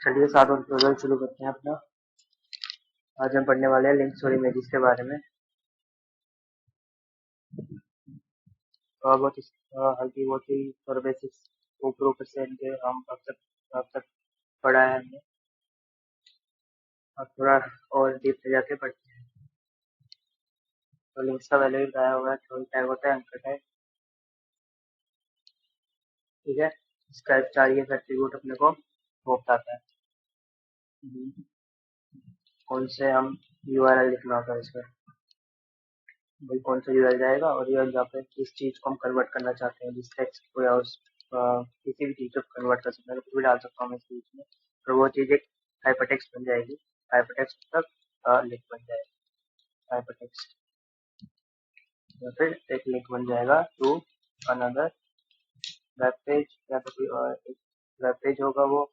चलिए साथ में ट्यूटोरियल शुरू करते हैं अपना। आज हम पढ़ने वाले हैं लिंक्स और इमेजेस के बारे में। थोड़ा बहुत हल्की बहुत ही थोड़ा बेसिक्स ऊपर से इनके हम अब तक पढ़ा है हमने। अब थोड़ा और डीप से जाके पढ़ते हैं। तो लिंक्स का पहले भी बताया होगा, थ्रोइंग टैग होता है, एंकर टैग, ठीक है। इसका चाहिए एट्रीब्यूट अपने को वो बताता है कौन से हम यूआरएल लिखना होता है इसमें, भाई कौन सा यूआरएल जाएगा। और ये जहाँ पे किस चीज को हम कन्वर्ट करना चाहते हैं, जिस टेक्स्ट को या उस किसी भी चीज को कन्वर्ट कर सकते हैं, कुछ भी डाल सकता हूँ मैं इस बीच में, और वो चीज एक हाइपरटेक्स्ट बन जाएगी। हाइपरटेक्स्ट मतलब लिंक बन जाएगा हाइपरटेक्स्ट, या फिर एक लिंक बन जाएगा टू अनदर वेब पेज, या तो कोई और एक वेब पेज होगा वो,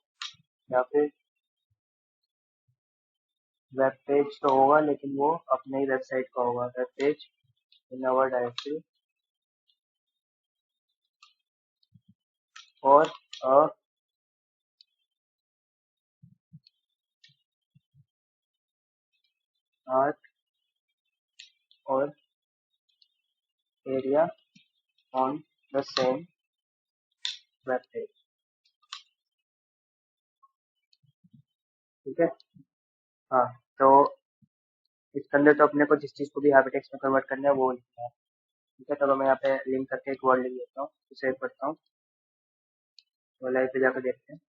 या फिर वेब पेज तो होगा लेकिन वो अपने ही वेबसाइट का होगा। Web page in our directory और आर्ट और area on the same web page, ठीक है। हाँ, तो इसके अंदर तो अपने को जिस चीज को भी हाइपरटेक्स्ट में कन्वर्ट करना है वो लिखना है, ठीक है। चलो मैं यहाँ पे लिंक करके एक वर्ड लिख देता हूँ, सेव करता हूँ, तो लाइव पे जाकर देखते हैं।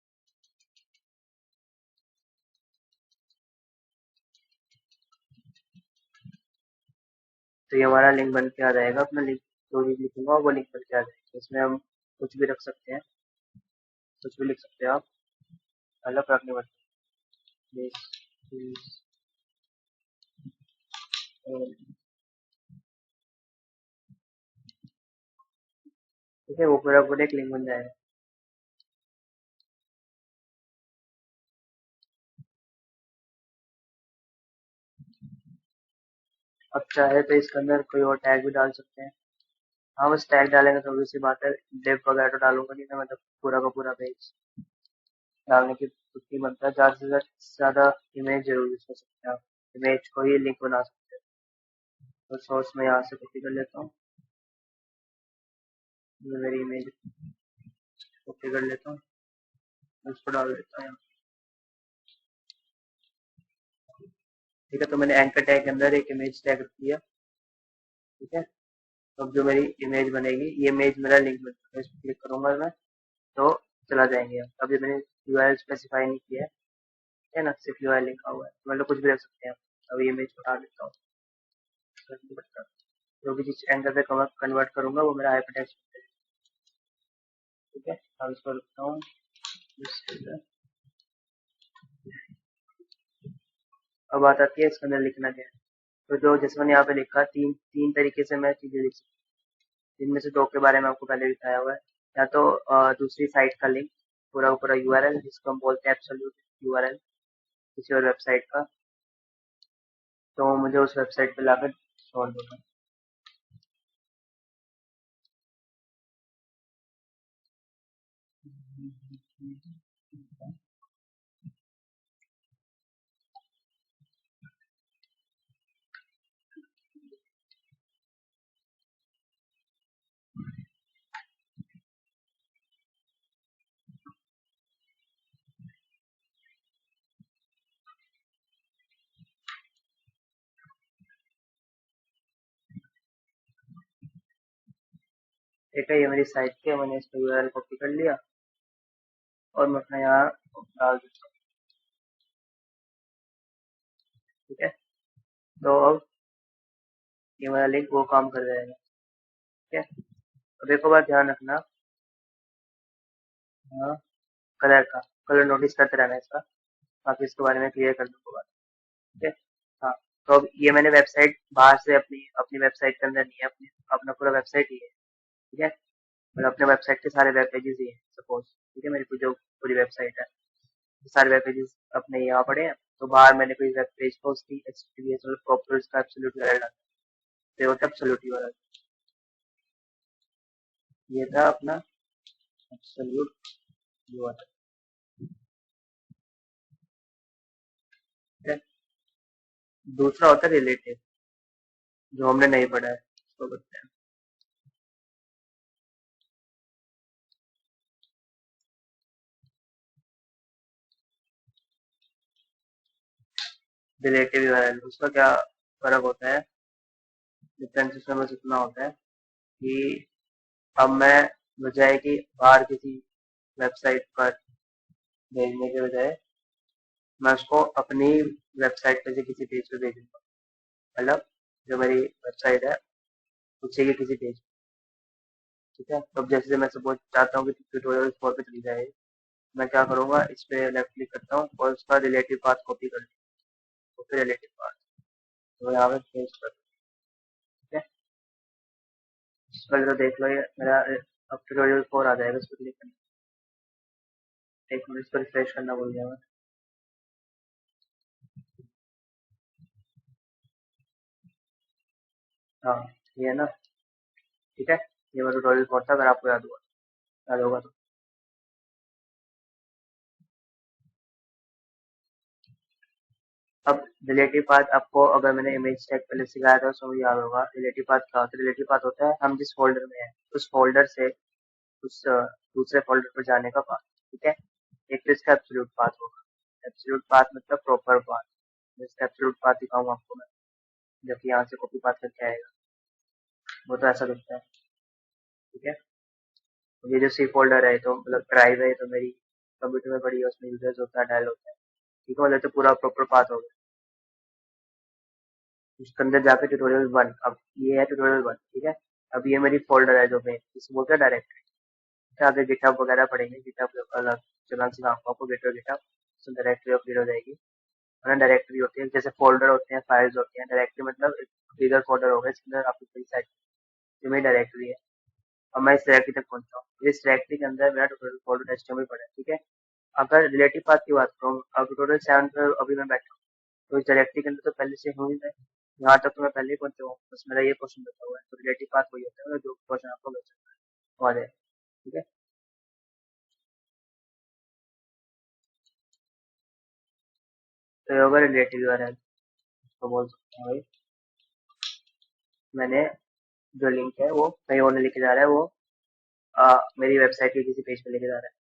तो ये हमारा लिंक बन के आ जाएगा। अपना लिंक जो भी लिखूंगा वो लिंक बन के आ जाएगा। इसमें हम कुछ भी रख सकते हैं, कुछ भी लिख सकते हैं आप, अलग रखने पड़ते हैं। ठीक है, वो पूरा एक लिंक बन जाएगा। अब चाहे तो इसके अंदर कोई और टैग भी डाल सकते हैं। हाँ, बस टैग डालेंगे तो obvious सी बात है, डिव वगैरह तो डालूंगा नहीं ना, मतलब पूरा का पूरा पेज डालने की कुछ मतलब ज्यादा से ज्यादा इमेज जरूर यूज कर सकते हैं आप। इमेज को ही लिंक बना सकते हैं। तो सोर्स में यहाँ से कॉपी कर लेता हूँ, ये मेरी इमेज कॉपी कर लेता हूँ, उसको डाल देता हूँ यहाँ। ठीक है, तो मैंने एंकर टैग के अंदर एक इमेज टैग रख दिया, ठीक है। तो अब जो मेरी इमेज बनेगी, ये इमेज मेरा लिंक बन चुका है। इस पर क्लिक करूंगा मैं तो चला जाएंगे। अभी मैंने यूआरएल स्पेसिफाई नहीं किया है ना, सिर्फ यूआरएल लिखा हुआ है, मतलब कुछ भी रख सकते हैं। अभी इमेज उठा लेता हूँ, जो भी चीज एंकर पे कन्वर्ट करूंगा वो मेरा हाइपरटेक्स्ट, ठीक है। अब इसको लिखता हूँ। अब बात आती है इसके अंदर लिखना क्या है। तो जो जैसे मैंने यहाँ पे लिखा, तीन तीन तरीके से मैं चीजें लिख सकता हूँ, जिनमें से दो के बारे में आपको पहले बताया हुआ है। या तो दूसरी साइट का लिंक, पूरा पूरा यूआरएल, जिसको हम बोलते हैं एब्सोल्यूट यूआरएल किसी और वेबसाइट का, तो मुझे उस वेबसाइट पे लाकर छोड़ देगा। ठीक है, ये मेरी साइट के, मैंने इसका यूआरएल कॉपी कर लिया और मैं अपना यहाँ डाल देता हूँ, ठीक है। तो अब ये मेरा लिंक वो काम कर जाएगा, ठीक है। अब एक बार ध्यान रखना, हाँ, कलर का, कलर नोटिस करते रहना इसका, बाकी इसके बारे में क्लियर कर दूंगा, ठीक है। हाँ, तो अब ये मैंने वेबसाइट बाहर से अपनी अपनी वेबसाइट के अंदर नहीं है, अपनी अपना पूरा वेबसाइट ही है, ठीक है। मतलब अपने वेबसाइट के सारे वेब पेजेस ही है सपोज, ठीक है। मेरी जो पूरी वेबसाइट है, सारे वेब पेजेस अपने यहाँ पड़े हैं। तो बाहर मैंने कोई वेब पेज को उसकी HTTPS प्रॉपर उसका एब्सोल्यूट यूआरएल डाला, तो ये होता है एब्सोल्यूट यूआरएल। ये था अपना एब्सोल्यूट यूआरएल, दूसरा होता है रिलेटिव, जो हमने नहीं पढ़ा है उसको बोलते हैं। रिलेटिव यूआरएल, उसका क्या फर्क होता है, डिफरेंस इसमें बस इतना होता है कि अब मैं बजाय कि बाहर किसी वेबसाइट पर भेजने के बजाय मैं उसको अपनी वेबसाइट पे से किसी पेज पे भेजूंगा। मतलब जो मेरी वेबसाइट है उसी के किसी पेज, ठीक है। तो अब जैसे मैं सपोज चाहता हूँ कि ट्यूटोरियल 4 पे चली जाए, मैं क्या करूंगा, इस पे लेफ्ट क्लिक करता हूँ और उसका रिलेटिव पाथ कॉपी कर लूँ, तो फिर रिलेटिव पाथ तो यहाँ पे पेस्ट कर, ठीक है। इस पर तो देख लो, ये मेरा अब ट्यूटोरियल 4 आ जाएगा, इस पर क्लिक करना, एक मिनट इस पर रिफ्रेश करना भूल गया मैं। हाँ ये है ना, ठीक है। ये मेरा ट्यूटोरियल 4 था, अगर आपको याद होगा तो। अब रिलेटिव पाथ आपको, अगर मैंने इमेज टैग पहले सिखाया था उसमें याद होगा, रिलेटिव पाथ क्या होता है। रिलेटिव पाथ होता है हम जिस फोल्डर में है उस फोल्डर से उस दूसरे फोल्डर पर जाने का पाथ, ठीक है। एक तो इसका एब्सोल्यूट पाथ होगा, एब्सोल्यूट पाथ मतलब प्रॉपर पाथ, जिसका एब्सोल्यूट पाथ दिखाऊंगा आपको मैं, जब कि यहाँ से कॉपी पाथ करके आएगा, वो तो ऐसा दिखता है, ठीक है। ये जो सी फोल्डर है तो मतलब ड्राइव है, तो मेरी कंप्यूटर में पड़ी है, उसमें यूजर्स होता है, डायल होता है, ठीक है। मतलब तो पूरा प्रॉपर पाथ हो गया। उसके अंदर जाके ट्यूटोरियल 1, अब ये है ट्यूटोरियल 1, ठीक है। अब ये मेरी फोल्डर है जो मेन, इसको बोलते हैं डायरेक्टरी। आगे गिटहब वगैरह पढ़ेंगे, गिटहब अलग चलाना सिखाऊंगा आपको, गिटहब गिटहब उसमें डायरेक्टरी अपडेट हो जाएगी। है ना, डायरेक्टरी होती है, जैसे फोल्डर होते हैं, फाइल्स होती हैं, डायरेक्टरी मतलब एक बिगर फोल्डर होगा, इसके अंदर आपकी पूरी साइट, ये मेरी डायरेक्टरी है। और मैं इस डायरेक्टरी तक पहुंचा हूँ, इस डायरेक्टरी के अंदर मेरा ट्यूटोरियल फोल्डर एचटीएमएल पड़ा है, ठीक है। अगर रिलेटिव पाथ की बात करूँ, अब ट्यूटोरियल 7 पे अभी मैं बैठा हूँ, तो इस डायरेक्टरी के अंदर तो पहले से हूँ ही मैं, यहाँ तक तो मैं पहले ही पहुंचा हूँ, बस मेरा ये क्वेश्चन बचा हुआ है। तो रिलेटिव पाथ वही होता है जो क्वेश्चन आपको बचा हुआ है, ठीक है। तो ये होगा रिलेटिव यूआरएल, तो बोल सकते हैं भाई मैंने जो लिंक है वो कहीं और नहीं लेके जा रहा है, वो मेरी वेबसाइट के किसी पेज पे लेके जा रहा है।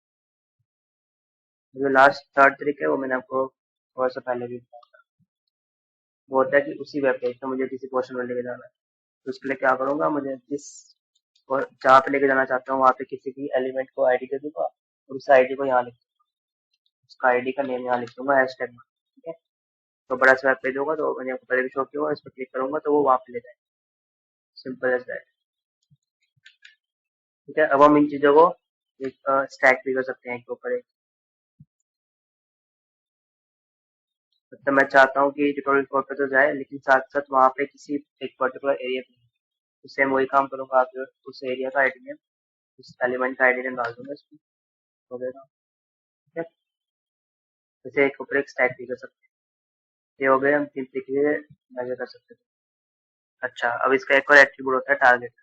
जो लास्ट थर्ड ट्रिक है वो मैंने आपको थोड़ा सा पहले भी बताया था। वो होता है कि उसी वेब पेज पे मुझे किसी पोर्शन में लेके जाना है, तो उसके लिए क्या करूंगा, मुझे जिस और जहाँ पे लेके जाना चाहता हूँ वहाँ पे किसी भी एलिमेंट को आईडी दे दूंगा, और उस आईडी को यहाँ लिख, उसका आईडी का नेम यहाँ लिख दूंगा हैशटैग में, ठीक है। तो बड़ा सा वेब पेज होगा, तो मैंने आपको पहले भी शो किया होगा, इस पर क्लिक करूंगा तो वो वहाँ पे ले जाएगा, सिंपल एज दैट, ठीक है। अब हम इन चीजों को एक स्टैक भी कर सकते हैं एक के ऊपर एक। मतलब मैं चाहता हूँ कि ट्यूटोरियल 4 पे तो जाए, लेकिन साथ साथ वहाँ पे किसी एक पर्टिकुलर एरिया पे, उससे मैं वही काम करूंगा, आप उस एरिया का आईडी नेम, उस एलिमेंट का आईडी नेम डाल दूंगा इसमें, हो गया, ठीक है। जैसे एक ऊपर एक स्टैक भी कर सकते हैं, ये हो गए हम तीन तरीके से मेजर कर सकते हैं। अच्छा, अब इसका एक और एट्रीब्यूट होता है टारगेट।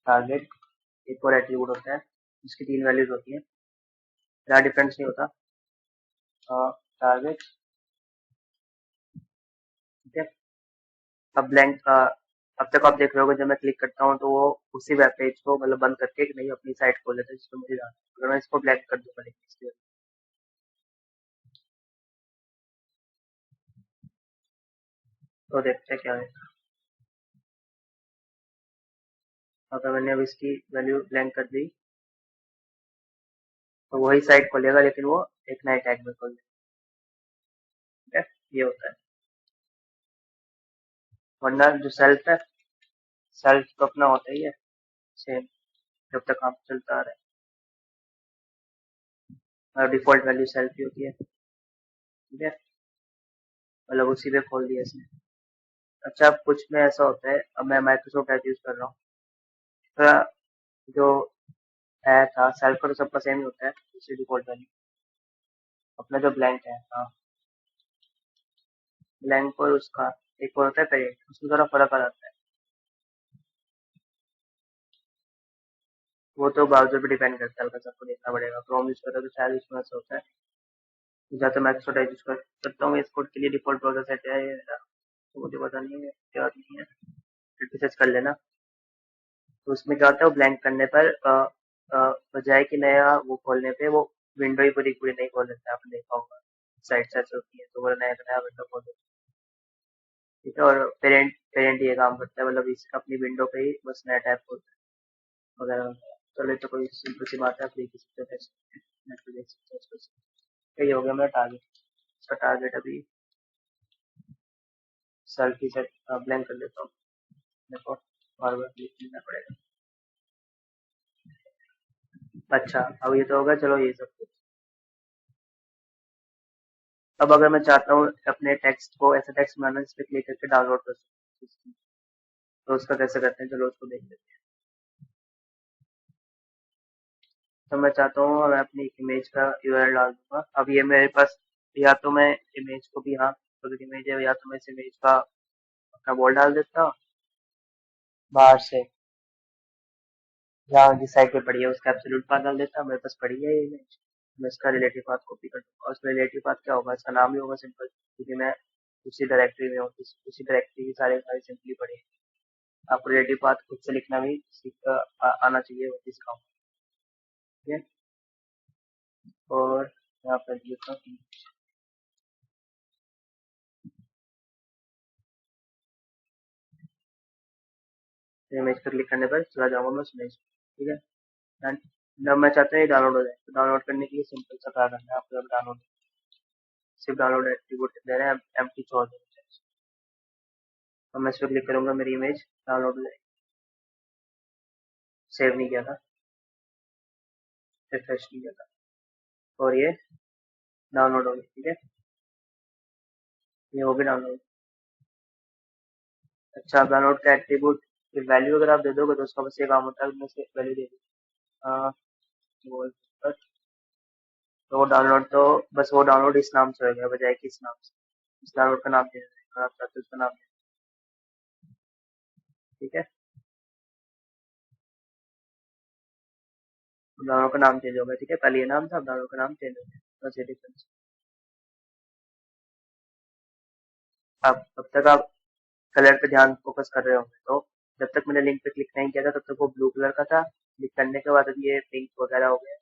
टारगेट एक और एट्रीब्यूट होता है, जिसकी 3 वैल्यूज होती है, ज़्यादा डिफरेंस नहीं होता। टारगेट, ठीक है। अब ब्लैंक, अब तक आप देख रहे होगे जब मैं क्लिक करता हूँ तो वो उसी वेब पेज को मतलब बंद करके एक नई अपनी साइट खोल लेता है जिसमें मुझे जाना है। अगर मैं इसको ब्लैंक कर दूंगा, लेकिन इसके तो देखते हैं क्या है। अगर मैंने अब इसकी वैल्यू ब्लैंक कर दी तो वही साइट खोलेगा, लेकिन वो एक नए टैग में खोल देगा, ठीक है। ये होता है, वरना जो सेल्फ है, सेल्फ तो अपना होता ही है सेम, जब तक काम चलता आ रहा है, और डिफॉल्ट वैल्यू सेल्फ ही होती है, ठीक है। मतलब उसी पे खोल दिया इसने। अच्छा, अब कुछ में ऐसा होता है, अब मैं माइक्रोसॉफ्ट एज यूज कर रहा हूँ, तो जो है था सेल्फ का तो सबका सेम ही होता है, उसी डिफॉल्ट वैल्यू, अपना जो ब्लैंक है, हाँ, ब्लैंक और उसका एक और होता है पेरेंट, उसमें थोड़ा फर्क आ जाता है। वो तो ब्राउजर पे डिपेंड करता है, हल्का सा आपको देखना पड़ेगा, क्रोम यूज करता है तो शायद उसमें ऐसा होता है। जहाँ तो मैं एक्स्ट्रा यूज कर सकता हूँ, इस कोड के लिए डिफॉल्ट ब्राउजर सेट है ये मेरा, तो मुझे पता नहीं है, याद नहीं है, फिर भी सर्च कर लेना। तो उसमें क्या होता है, वो ब्लैंक करने पर बजाय कि नया वो खोलने पे वो विंडो ही पूरी पूरी नहीं खोल देता है, आपने देखा होगा साइड साइड होती है, तो वो नया नया विंडो खोल देता है। ठीक है, और पेरेंट पेरेंट ये काम करता है, मतलब इस अपनी विंडो पे ही बस नया टैब खोलता है वगैरह। चलो ये तो कोई सिंपल सी बात है, आप देख ही सकते हो, नेट पे देख सकते हो इसको। ये हो गया मेरा टारगेट। इसका टारगेट अभी सेल्फ ही सेट ब्लैंक कर देता हूँ, देखो बार बार क्लिक करना पड़ेगा। अच्छा, अब ये तो होगा, चलो ये सब कुछ। अब अगर मैं चाहता हूँ अपने टेक्स्ट को ऐसा टेक्स्ट बनाना जिस पे क्लिक करके डाउनलोड कर सकूँ, तो उसका कैसे करते हैं, चलो उसको देख लेते हैं। तो मैं चाहता हूँ मैं अपनी इमेज का यूआरएल डाल दूंगा। अब ये मेरे पास, या तो मैं इमेज को भी, यहाँ अगर इमेज है, या तो मैं इस इमेज का अपना वॉल डाल देता हूँ बाहर से, जहाँ जिस साइड पे पड़ी है उसका एब्सोल्यूट पाथ डाल देता हूँ, मेरे पास पड़ी है ये इमेज। मैं इसका रिलेटिव पाथ कॉपी कर दूंगा, और उसका रिलेटिव पाथ क्या होगा, इसका नाम ही होगा सिंपल, क्योंकि मैं उसी डायरेक्टरी में हूँ, उसी डायरेक्टरी की सारे सारे सिंपली पड़े हैं। आपको रिलेटिव पाथ खुद से लिखना भी आना चाहिए, वो भी सिखाऊंगा। ठीक है, और यहाँ पर लिखता हूँ इमेज पर क्लिक करने पर चला जाऊंगा मैं उस इमेज। ठीक है, एंड जब मैं चाहता हूँ ये डाउनलोड हो जाए, तो डाउनलोड करने के लिए सिंपल सा क्या करना है आपको, जब डाउनलोड सिर्फ डाउनलोड एट्रीब्यूट दे रहे हैं, एम्प्टी छोड़ देना है। तो मैं इस पर क्लिक करूंगा, मेरी इमेज डाउनलोड हो जाएगी। सेव नहीं किया था, रिफ्रेश नहीं किया था, और ये डाउनलोड हो गई। ठीक है, ये हो गई डाउनलोड। अच्छा, डाउनलोड का एट्रीब्यूट की वैल्यू अगर आप दे दोगे तो उसका बस ये काम होता है, उसमें से वैल्यू दे दी, तो वो डाउनलोड तो बस वो डाउनलोड इस नाम से होगा, बजाय कि इस नाम से, इस डाउनलोड का नाम दे देना, अगर आप चाहते हो उसका नाम। ठीक है, डाउनलोड का नाम चेंज होगा। ठीक है, पहले ये नाम था, अब डाउनलोड का नाम चेंज हो गया, बस ये डिफरेंस। अब तब तक आप कलर पे ध्यान फोकस कर रहे होंगे, तो जब तक मैंने लिंक पे क्लिक नहीं किया था तब तक वो ब्लू कलर का था, क्लिक करने के बाद अब ये पिंक वगैरह हो गया।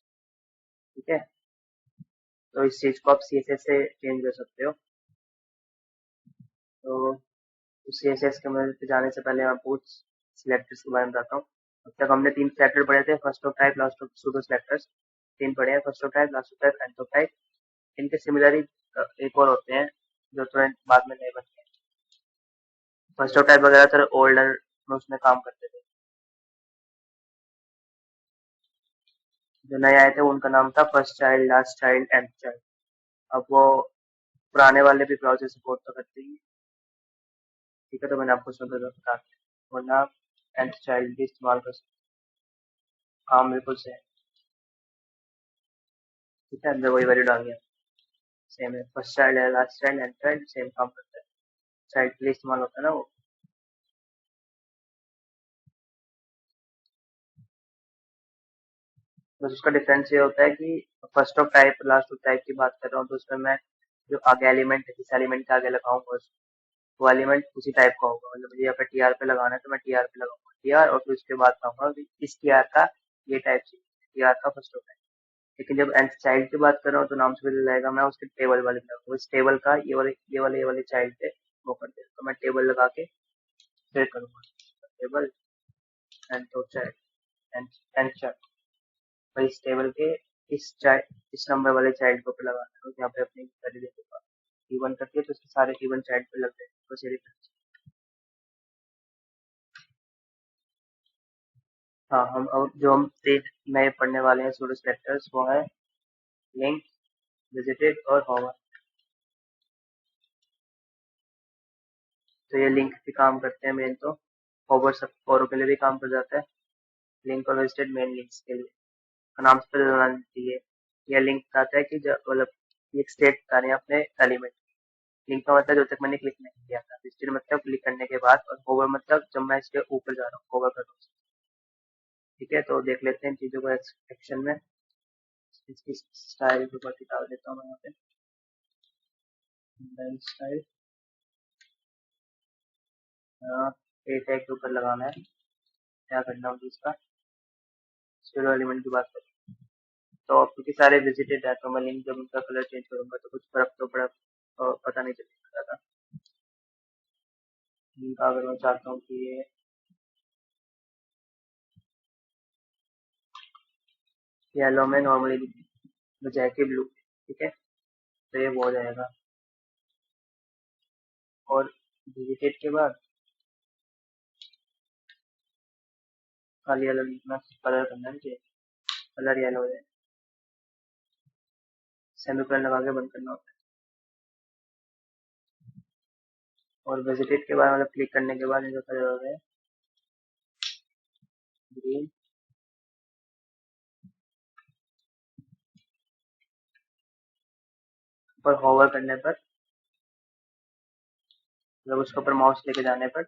ठीक है, तो इस चीज को आप सीएसएस से चेंज कर सकते हो। तो सीएसएस के मदद से जाने से पहले मैं कुछ सिलेक्टर्स के बारे में बताता हूँ। अब तक हमने 3 सिलेक्टर पढ़े थे, first of type, last of pseudo selectors. 3 पढ़े हैं, first of type, last of type, end of type. इनके सिमिलर ही एक और होते हैं जो तुरंत बाद में नए बनते हैं। फर्स्ट ऑफ टाइप वगैरह थोड़ा ओल्डर में उसमें काम करते थे, जो नए आए थे उनका नाम था first child, last child, and child. अब वो पुराने वाले भी ब्राउजर सपोर्ट तो करते ही हैं। ठीक है, तो मैंने आपको उसमें बता दिया, वरना एंड चाइल्ड भी इस्तेमाल कर सकते हो, काम बिल्कुल से। ठीक है, अंदर वही वैल्यू डाल दिया, सेम है, फर्स्ट चाइल्ड है, last child, and child same काम करता है, चाइल्ड के लिए इस्तेमाल होता है ना वो। बस उसका डिफरेंस ये होता है कि first of type, last of type की बात कर रहा हूँ, तो उसमें मैं जो आगे एलिमेंट है, जिस एलिमेंट के आगे लगाऊंगा वो एलिमेंट उसी टाइप का होगा, मतलब मुझे यहाँ पे टीआर पे लगाना है तो मैं टीआर पे लगाऊंगा टीआर, और फिर उसके बाद कहूंगा कि इस टीआर का ये टाइप चाहिए, टीआर का फर्स्ट ऑफ टाइप। लेकिन जब एंड चाइल्ड की बात कर रहा हूँ तो नाम से पता जाएगा, मैं उसके टेबल वाले लगाऊंगा, इस टेबल का ये वाले चाइल्ड पे वो कर देगा, तो मैं टेबल लगा के फिर करूंगा टेबल एंड तो चाइल्ड, एंड चाइल्ड, और इस टेबल के इस नंबर वाले चाइल्ड को पे लगाना है, तो यहाँ पे अपनी वैल्यू दे दूंगा इवन करके, तो उसके सारे इवन चाइल्ड पे लग जाएंगे, बस ये difference है। हाँ, हम अब जो हम 3 नए पढ़ने वाले हैं सूडो सेलेक्टर्स, वो है लिंक, विजिटेड और होवर। तो ये लिंक भी काम करते हैं मेन, तो होवर सब औरों के लिए भी काम कर जाता है। लिंक और विजिटेड मेन लिंक्स के लिए, नाम से पता होना चाहिए। यह लिंक बताता है कि जब मतलब एक स्टेट बता रहे हैं अपने एलिमेंट। लिंक का मतलब जब तक मैंने क्लिक नहीं किया था, विजिटेड मतलब क्लिक करने के बाद, और होवर मतलब जब मैं इसके ऊपर जा रहा हूँ, होवर कर रहा हूँ। ठीक है, तो देख लेते हैं इन चीजों को एक्शन में। इसकी स्टाइल के ऊपर डाल देता हूँ मैं यहाँ पे। लाइन स्टाइल ए टैग के ऊपर लगाना है। क्या करना होगा इसका, जीरो एलिमेंट की बात करें तो क्योंकि सारे विजिटेड है तो मैं लिंक जब उनका कलर चेंज करूंगा तो कुछ फर्क तो पड़ा पता नहीं चलेगा था। लिंक अगर मैं चाहता हूँ कि ये येलो में नॉर्मली बजाय के ब्लू, ठीक है, तो ये वो हो जाएगा। और विजिटेड के बाद खाली येलो लिखना, कलर करना है, कलर येलो हो जाए, सेमीकोलन लगा के बंद करना होता है। और विजिटेड के बाद मतलब क्लिक करने के बाद इनका कलर हो गया ग्रीन। पर होवर करने पर मतलब उसके ऊपर माउस लेके जाने पर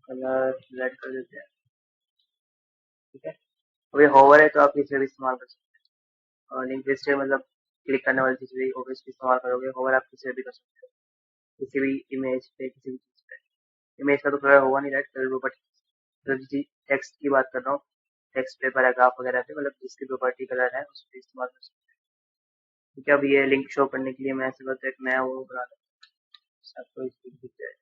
कलर रेड कर देते हैं, ठीक है। अब ये होवर है तो आप इसे भी इस्तेमाल कर सकते हैं। और लिंक लिस्ट मतलब क्लिक करने वाली चीज भी ऑब्वियसली इस्तेमाल करोगे, होवर आप किसी भी कर सकते हो, किसी भी इमेज पे, किसी भी चीज पे। इमेज का तो कलर होगा नहीं, राइट, कलर प्रॉपर्टी। तो टेक्स्ट की बात कर रहा हूँ, टेक्स्ट पे, पैराग्राफ वगैरह पे, मतलब जिसकी प्रॉपर्टी कलर है उस पर इस्तेमाल कर सकते हैं। ठीक है, अब ये लिंक शो करने के लिए मैं ऐसे करता हूँ, एक नया वो बना लेता हूँ, आपको इसकी दिख जाए।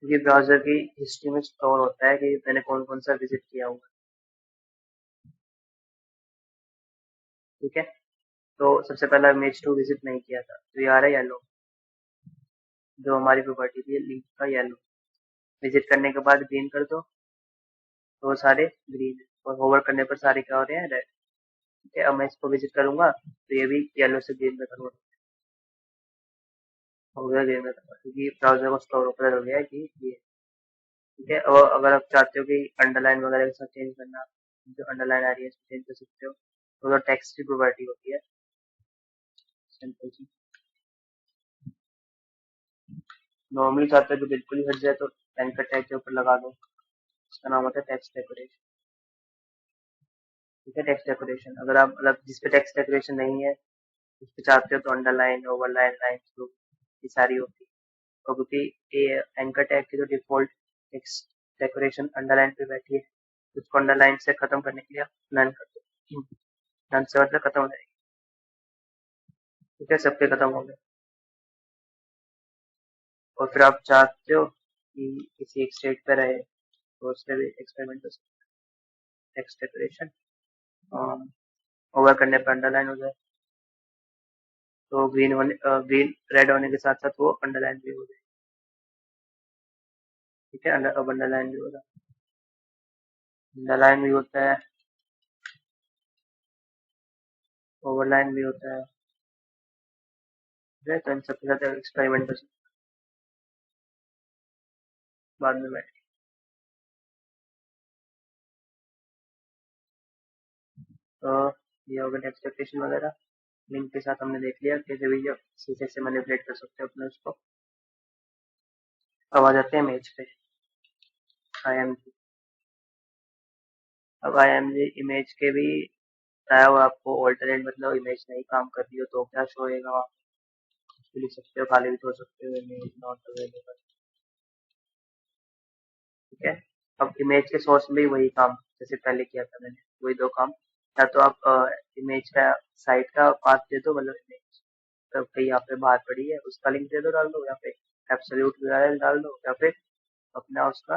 क्योंकि ब्राउजर की हिस्ट्री में स्टोर होता है कि मैंने कौन कौन सा विजिट किया हुआ है, ठीक है। तो सबसे पहला इमेज 2 विजिट नहीं किया था तो ये आ रहा है येलो, जो हमारी प्रॉपर्टी थी लिंक का येलो। विजिट करने के बाद ग्रीन कर दो तो वो सारे ग्रीन है, और होवर करने पर सारे क्या हो रहे हैं, रेड। ठीक है, अब मैं इसको विजिट करूंगा तो ये भी येलो से ग्रीन में कन्वर्ट हो गया, ग्रीन में कन्वर्ट, क्योंकि ब्राउजर को स्टोर हो गया है कि ये, ठीक है। और अगर आप चाहते हो कि अंडरलाइन वगैरह के साथ चेंज करना, जो अंडरलाइन आ रही है इसको चेंज कर सकते हो, तो टेक्स्ट की प्रॉपर्टी होती है, सिंपल सी। नॉर्मली चाहते हो कि बिल्कुल ही हट जाए तो एंकर टैग के ऊपर लगा दो, इसका नाम होता है टेक्स्ट डेकोरेशन। ठीक है, टेक्स्ट डेकोरेशन अगर आप मतलब जिस पे टेक्स्ट डेकोरेशन नहीं है उस पे चाहते हो तो अंडरलाइन, ओवरलाइन, लाइन थ्रू, ये सारी होती है। और क्योंकि ये एंकर टैग की जो डिफॉल्ट टेक्स्ट डेकोरेशन अंडरलाइन पे बैठी है, उसको अंडरलाइन से खत्म करने के लिए नन कर दो, नन से मतलब खत्म हो जाएगी। ठीक है, सबके खत्म हो गए। और फिर आप चाहते हो कि किसी एक स्टेट पे रहे तो उससे भी एक्सपेरिमेंट कर सकते हो, टेक्स्ट डेकोरेशन ओवर करने पर अंडरलाइन हो जाए तो ग्रीन होने ग्रीन रेड होने के साथ साथ वो अंडरलाइन भी हो जाए। ठीक है, अब अंडरलाइन भी होगा, अंडरलाइन भी होता है, ओवरलाइन भी होता है। ठीक है, तो इन सबके साथ एक्सपेरिमेंट कर सकते हैं बाद में बैठ के। तो ये होगा टेक्स्ट डेकोरेशन वगैरह, लिंक के साथ हमने देख लिया कैसे भी जब सीधे से मैनिपुलेट कर सकते हैं अपने उसको। अब आ जाते हैं इमेज पे, आई एम जी। अब आई एम जी इमेज के भी बताया हुआ आपको, ऑल्टरनेट मतलब इमेज नहीं काम कर रही हो तो क्या शो होएगा वहाँ पे, लिख सकते हो, खाली भी छोड़ सकते हो, इमेज नॉट अवेलेबल। ठीक है, अब इमेज के सोर्स में भी वही काम जैसे पहले किया था मैंने, वही दो काम। या तो आप इमेज का साइट का पाथ दे दो, मतलब इमेज तो कहीं यहाँ पे बाहर पड़ी है उसका लिंक दे दो, डाल दो, या फिर एब्सोल्यूट यूआरएल डाल दो, या फिर अपना उसका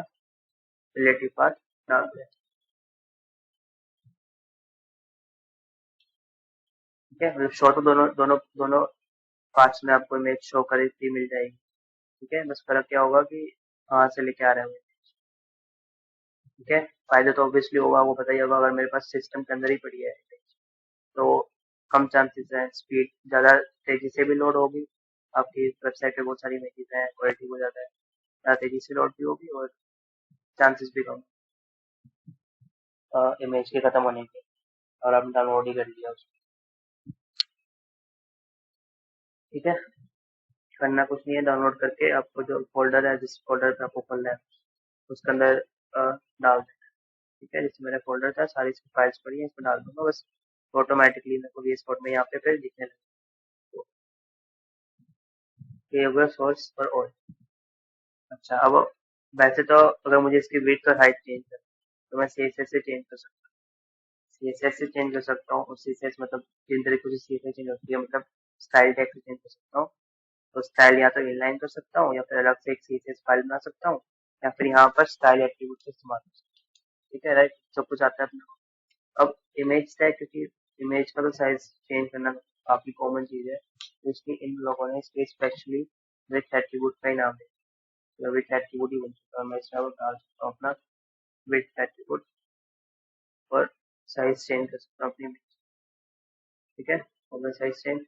रिलेटिव पाथ डाल दो। ठीक है, मतलब शो तो दोनों दोनों दोनों पार्ट्स में आपको इमेज शो करेगी, मिल जाएगी। ठीक है, बस फर्क क्या होगा कि कहाँ से लेके आ रहे हैं। ठीक है, फायदा तो ऑब्वियसली होगा, वो पता ही होगा, अगर मेरे पास सिस्टम के अंदर ही पड़ी है तो कम चांसेस है, स्पीड ज़्यादा तेजी से भी लोड होगी, आपकी वेबसाइट पे बहुत सारी इमेजेस हैं, क्वालिटी बहुत ज़्यादा है, ज़्यादा तेजी से लोड भी होगी और चांसेस भी कम। इमेज के खत्म होने के, और आपने डाउनलोड ही कर लिया उसको। ठीक है, करना कुछ नहीं है, डाउनलोड करके आपको जो फोल्डर है, जिस फोल्डर पे आपको खोलना है उसके अंदर डाल देना है। ठीक है, जिसमें मेरा फोल्डर था, सारी फाइल्स पड़ी है, इसमें डाल दूंगा बस, ऑटोमेटिकली मेरे को VS कोड में यहाँ पे फिर दिखने लगे। तो ये हो गया सोर्स और ऑल। अच्छा, अब वैसे तो अगर मुझे इसकी विड्थ और हाइट चेंज करनी है तो मैं CSS से चेंज कर सकता हूँ, CSS से चेंज कर सकता हूँ, और CSS मतलब जिन तरीके से CSS चेंज होती है, मतलब स्टाइल टैग से चेंज कर सकता हूँ। तो स्टाइल या तो इनलाइन कर सकता हूँ, या फिर अलग से एक CSS फाइल बना सकता हूँ, या फिर यहाँ पर स्टाइल एट्रीब्यूट का इस्तेमाल कर सकता हूँ। ठीक है, राइट, सब कुछ आता है अपने को। अब इमेज टैग, क्योंकि इमेज का तो साइज चेंज करना काफी कॉमन चीज है, तो इसलिए इन लोगों ने इसके स्पेशली विथ एट्रीब्यूट का ही नाम दिया, विथ एट्रीब्यूट ही बन चुका है। मैं इसमें अब डाल सकता हूँ अपना विथ एट्रीब्यूट, और साइज चेंज कर सकता हूँ अपनी इमेज। ठीक है, और मैं साइज चेंज,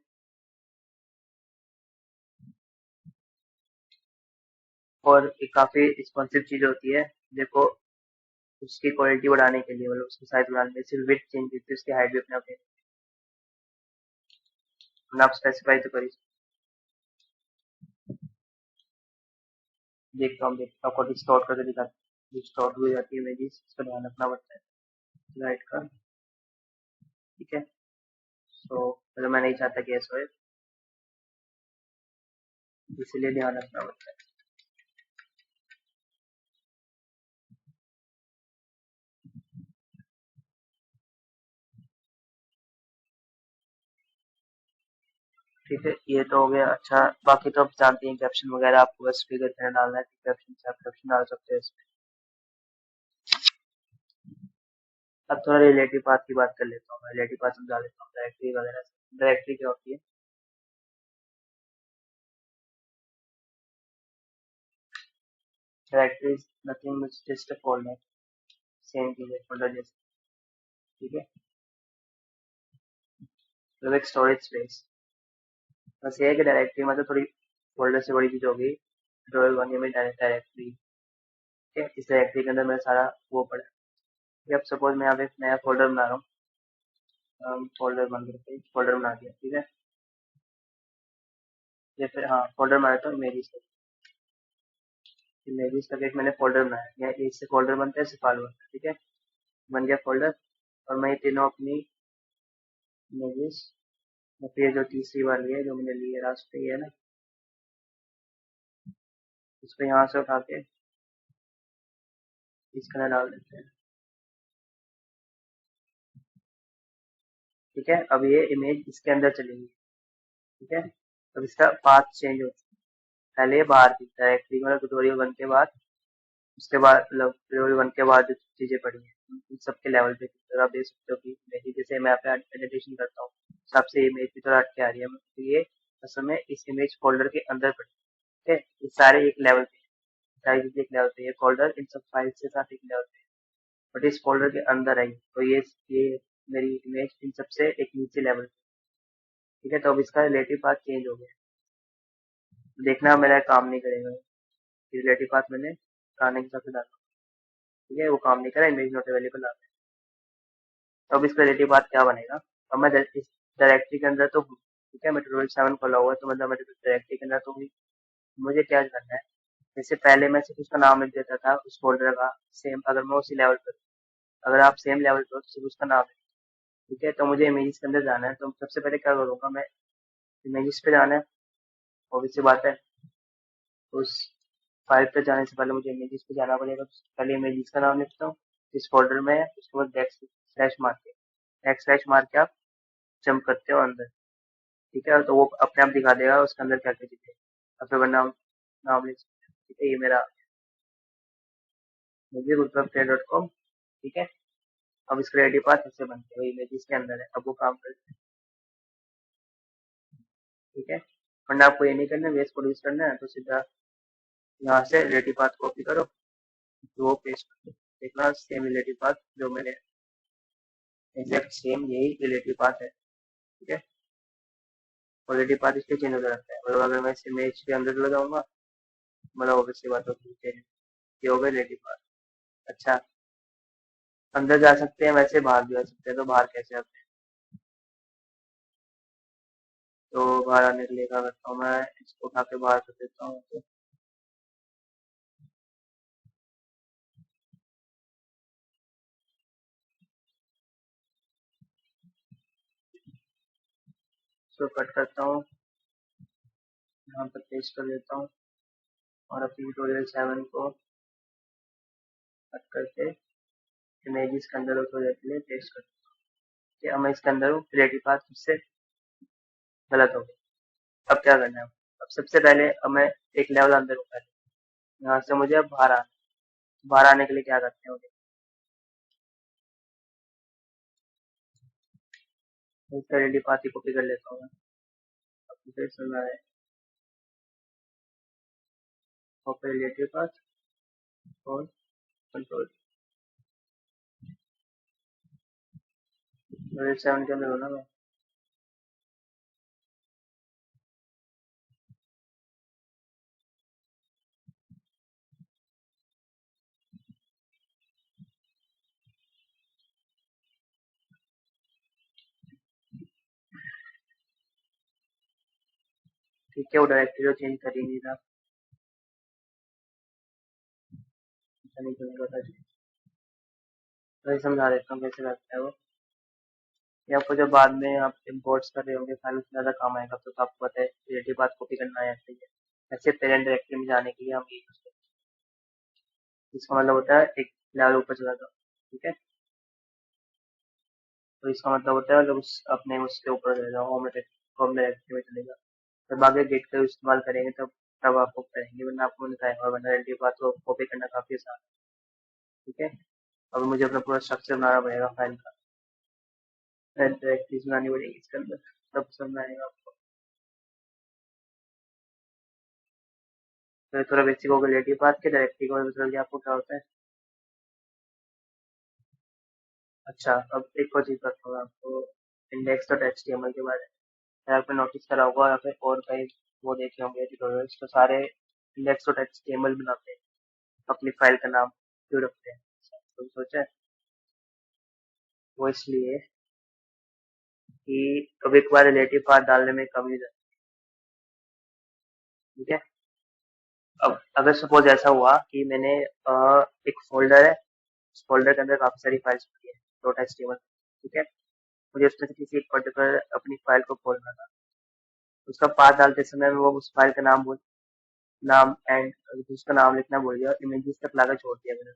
और एक काफी रिस्पॉन्सिव चीज होती है, देखो उसकी क्वालिटी बढ़ाने के लिए, मतलब उसकी साइज बढ़ाने के लिए सिर्फ विड्थ चेंज होती है, उसकी हाइट भी अपने आप आप स्पेसिफाई तो करिए। देखता हूँ, देखता हूँ, आपको डिस्टॉर्ट करके दिखाता हूँ, डिस्टॉर्ट हो जाती है इमेजेस, इसका ध्यान रखना पड़ता है लाइट का। ठीक है, तो मतलब मैं नहीं चाहता कि ऐसा हो, इसलिए ध्यान रखना पड़ता है। ठीक है, ये तो हो गया। अच्छा, बाकी तो आप जानते हैं कैप्शन वगैरह आपको बस फिगर करना डालना है, कैप्शन से आप कैप्शन डाल सकते हैं इसमें। अब थोड़ा रिलेटिव पाथ की बात कर लेता हूँ, रिलेटिव पाथ समझा लेता हूँ डायरेक्टरी वगैरह से। डायरेक्टरी क्या होती है? Directory is nothing but just a folder, same चीज है फोल्डर जैसे। ठीक है, मतलब एक स्टोरेज स्पेस। बस ये है कि डायरेक्टरी मतलब थोड़ी फोल्डर से बड़ी चीज होगी, ड्रॉयर बनने में डायरेक्टरी। ठीक है, इस डायरेक्टरी के अंदर मेरा सारा वो पड़ा है। अब सपोज मैं यहाँ पे एक नया फोल्डर बना रहा हूँ, फोल्डर बन करके फोल्डर बना दिया। ठीक है, या फिर हाँ, फोल्डर बना देता हूँ इमेजेस का, इमेजेस का एक मैंने फोल्डर बनाया, या एक से फोल्डर बनता है, इससे फाइल बनता है। ठीक है, बन गया फोल्डर, और मैं ये तीनों अपनी इमेजेस, या फिर जो तीसरी वाली है जो मैंने ली है लास्ट पे, ये है ना, इसको यहाँ से उठा के इसके अंदर डाल देते हैं। ठीक है, अब ये इमेज इसके अंदर चलेगी। ठीक है, अब इसका पाथ चेंज होता है। पहले ये बाहर थी डायरेक्टली, मतलब ट्यूटोरियल 1 के बाद, उसके बाद मतलब ट्यूटोरियल 1 के बाद जो चीजें पड़ी हैं उन सबके लेवल पे थी। तो आप देख सकते हो कि इमेज, जैसे मैं यहाँ पे एडिटेशन करता हूँ, सबसे इमेज की थोड़ा हट के आ रही है, तो ये असल में इस इमेज फोल्डर के अंदर पड़ी है। ठीक है, ये सारे एक लेवल पे, सारी चीजें एक लेवल पे, ये फोल्डर इन सब फाइल्स के साथ एक लेवल पे, बट इस फोल्डर के अंदर आई, तो ये मेरी इमेज इन सबसे एक नीचे लेवल पे। ठीक है, तो अब इसका रिलेटिव पाथ चेंज हो गया, देखना मेरा काम नहीं करेगा, रिलेटिव पाथ मैंने गाने के हिसाब से डाला। ठीक है, वो काम नहीं करा, इमेज नॉट अवेलेबल आ गया। तो अब इसका रिलेटिव पाथ क्या बनेगा? अब मैं इस डायरेक्टरी के अंदर तो हूँ। ठीक है, मैं ट्यूटोरियल 7 खोला हुआ है, तो मतलब मैं डायरेक्टरी के अंदर तो हूँ। मुझे क्या करना है, जैसे पहले मैं सिर्फ उसका नाम लिख देता था उस फोल्डर का, सेम अगर मैं उसी लेवल पर, अगर आप सेम लेवल पर हो तो सिर्फ उसका नाम है। ठीक है, तो मुझे इमेजेस के अंदर जाना है, तो सबसे पहले क्या करूंगा मैं, इमेजेस पे जाना है, ऑब्वियस सी बात है। उस फाइल पे जाने से पहले मुझे इमेजेस पे जाना पड़ेगा, तो पहले इमेजेस का नाम लिखता हूँ जिस फोल्डर में है, उसके बाद बैक स्लैश मार के, बैक स्लैश मार के आप जंप करते हो अंदर। ठीक है, तो वो अपने आप दिखा देगा उसके अंदर क्या क्या चीजें, और फिर नाम नाम लिख सकते हैं। ठीक है, ये मेरा मुझे gutpub.com। ठीक है, अब इसके रेडी पास ऐसे बनते हैं, इमेजेस के अंदर है, अब वो काम करते हैं। ठीक है, वरना आपको ये नहीं करना, वेस को यूज करना है तो सीधा यहाँ से रिलेटिव पाथ कॉपी करो, तो वो पेस्ट कर दो, देखना सेम रिलेटिव पाथ जो मैंने, एग्जैक्ट सेम यही रिलेटिव पाथ है। ठीक है, और रिलेटिव पाथ इसके चेंज होता रहता है, और अगर मैं इस इमेज के अंदर चला जाऊंगा, मतलब ऑब्वियसली बात होगी चेंज, ये हो गया रिलेटिव पाथ। अच्छा, अंदर जा सकते हैं, वैसे बाहर भी आ सकते हैं, तो बाहर कैसे आते हैं? तो बाहर आने के लिए क्या करता हूँ, मैं इसको उठा के बाहर कर देता हूँ, तो इसको कट करता हूँ, यहाँ पर पेस्ट कर देता हूँ, और अपनी ट्यूटोरियल 7 को कट करके इमेजेस के अंदर उसको के लिए पेस्ट कर देता हूँ। अब मैं इसके अंदर हूँ, क्रिएटिव पाथ फिर से गलत हो गया। अब क्या करना है? अब सबसे पहले अब मैं एक लेवल अंदर हूँ, पहले यहाँ से मुझे अब बाहर आना है। बाहर आने के लिए क्या करते हैं मुझे? इसका क्रिएटिव पाथ ही कॉपी कर लेता हूँ मैं। अब मुझे सुनना है कॉपी क्रिएटिव पाथ और कंट्रोल 7 के अंदर होना मैं। ठीक है, वो डायरेक्टरी तो चेंज कर ही नहीं था, पता नहीं क्यों नहीं होता चेंज। तो ये समझा देता हूँ कैसे करता है वो। ये आपको जब बाद में आप इम्पोर्ट्स कर रहे होंगे फाइल में ज़्यादा काम आएगा, तो आपको पता है क्रिएटिव पाथ कॉपी करना है ऐसे ही है। ऐसे पेरेंट डायरेक्टरी में जाने के लिए हम ये यूज करते हैं। इसका मतलब होता है एक लेवल ऊपर चला जाओ, ठीक है। तो इसका मतलब होता है मतलब उस अपने उसके ऊपर चले जाओ, होम डायरेक्टरी में चले जाओ। जब आगे गेट का इस्तेमाल करेंगे तब आपको करेंगे, वरना आपको नहीं आएगा, वरना क्रिएटिव पाथ को कॉपी करना काफी आसान है, ठीक है। अब मुझे अपना पूरा स्ट्रक्चर बनाना पड़ेगा फाइल का, डायरेक्टरीज बनानी पड़ेगी इसके अंदर, तब समझ में आएगा आपको। तो थोड़ा बेसिक होगा रिलेटिव पाथ के, डायरेक्टरी का पता चल गया आपको क्या होता है। अच्छा, अब एक और चीज बताता हूँ आपको, index dot H T M L के बारे में। अगर आपने नोटिस करा होगा या फिर और कहीं वो देखे होंगे ट्यूटोरियल्स, तो सारे index dot H T M L बनाते हैं, अपनी फाइल का नाम क्यों रखते हैं? तो सोचा है वो इसलिए कि कभी कभार रिलेटिव पाथ डालने में कमी हो जाती है, ठीक है। अब अगर सपोज ऐसा हुआ कि मैंने एक फोल्डर है, उस फोल्डर के अंदर काफी सारी फाइल्स होती है dot H T M L, ठीक है। मुझे उसमें से किसी एक पर्टिकुलर अपनी फाइल को खोलना था, उसका पाथ डालते समय वो उस फाइल का नाम एंड उसका नाम लिखना भूल गया, इमेजेस तक लाकर छोड़ दिया मैंने।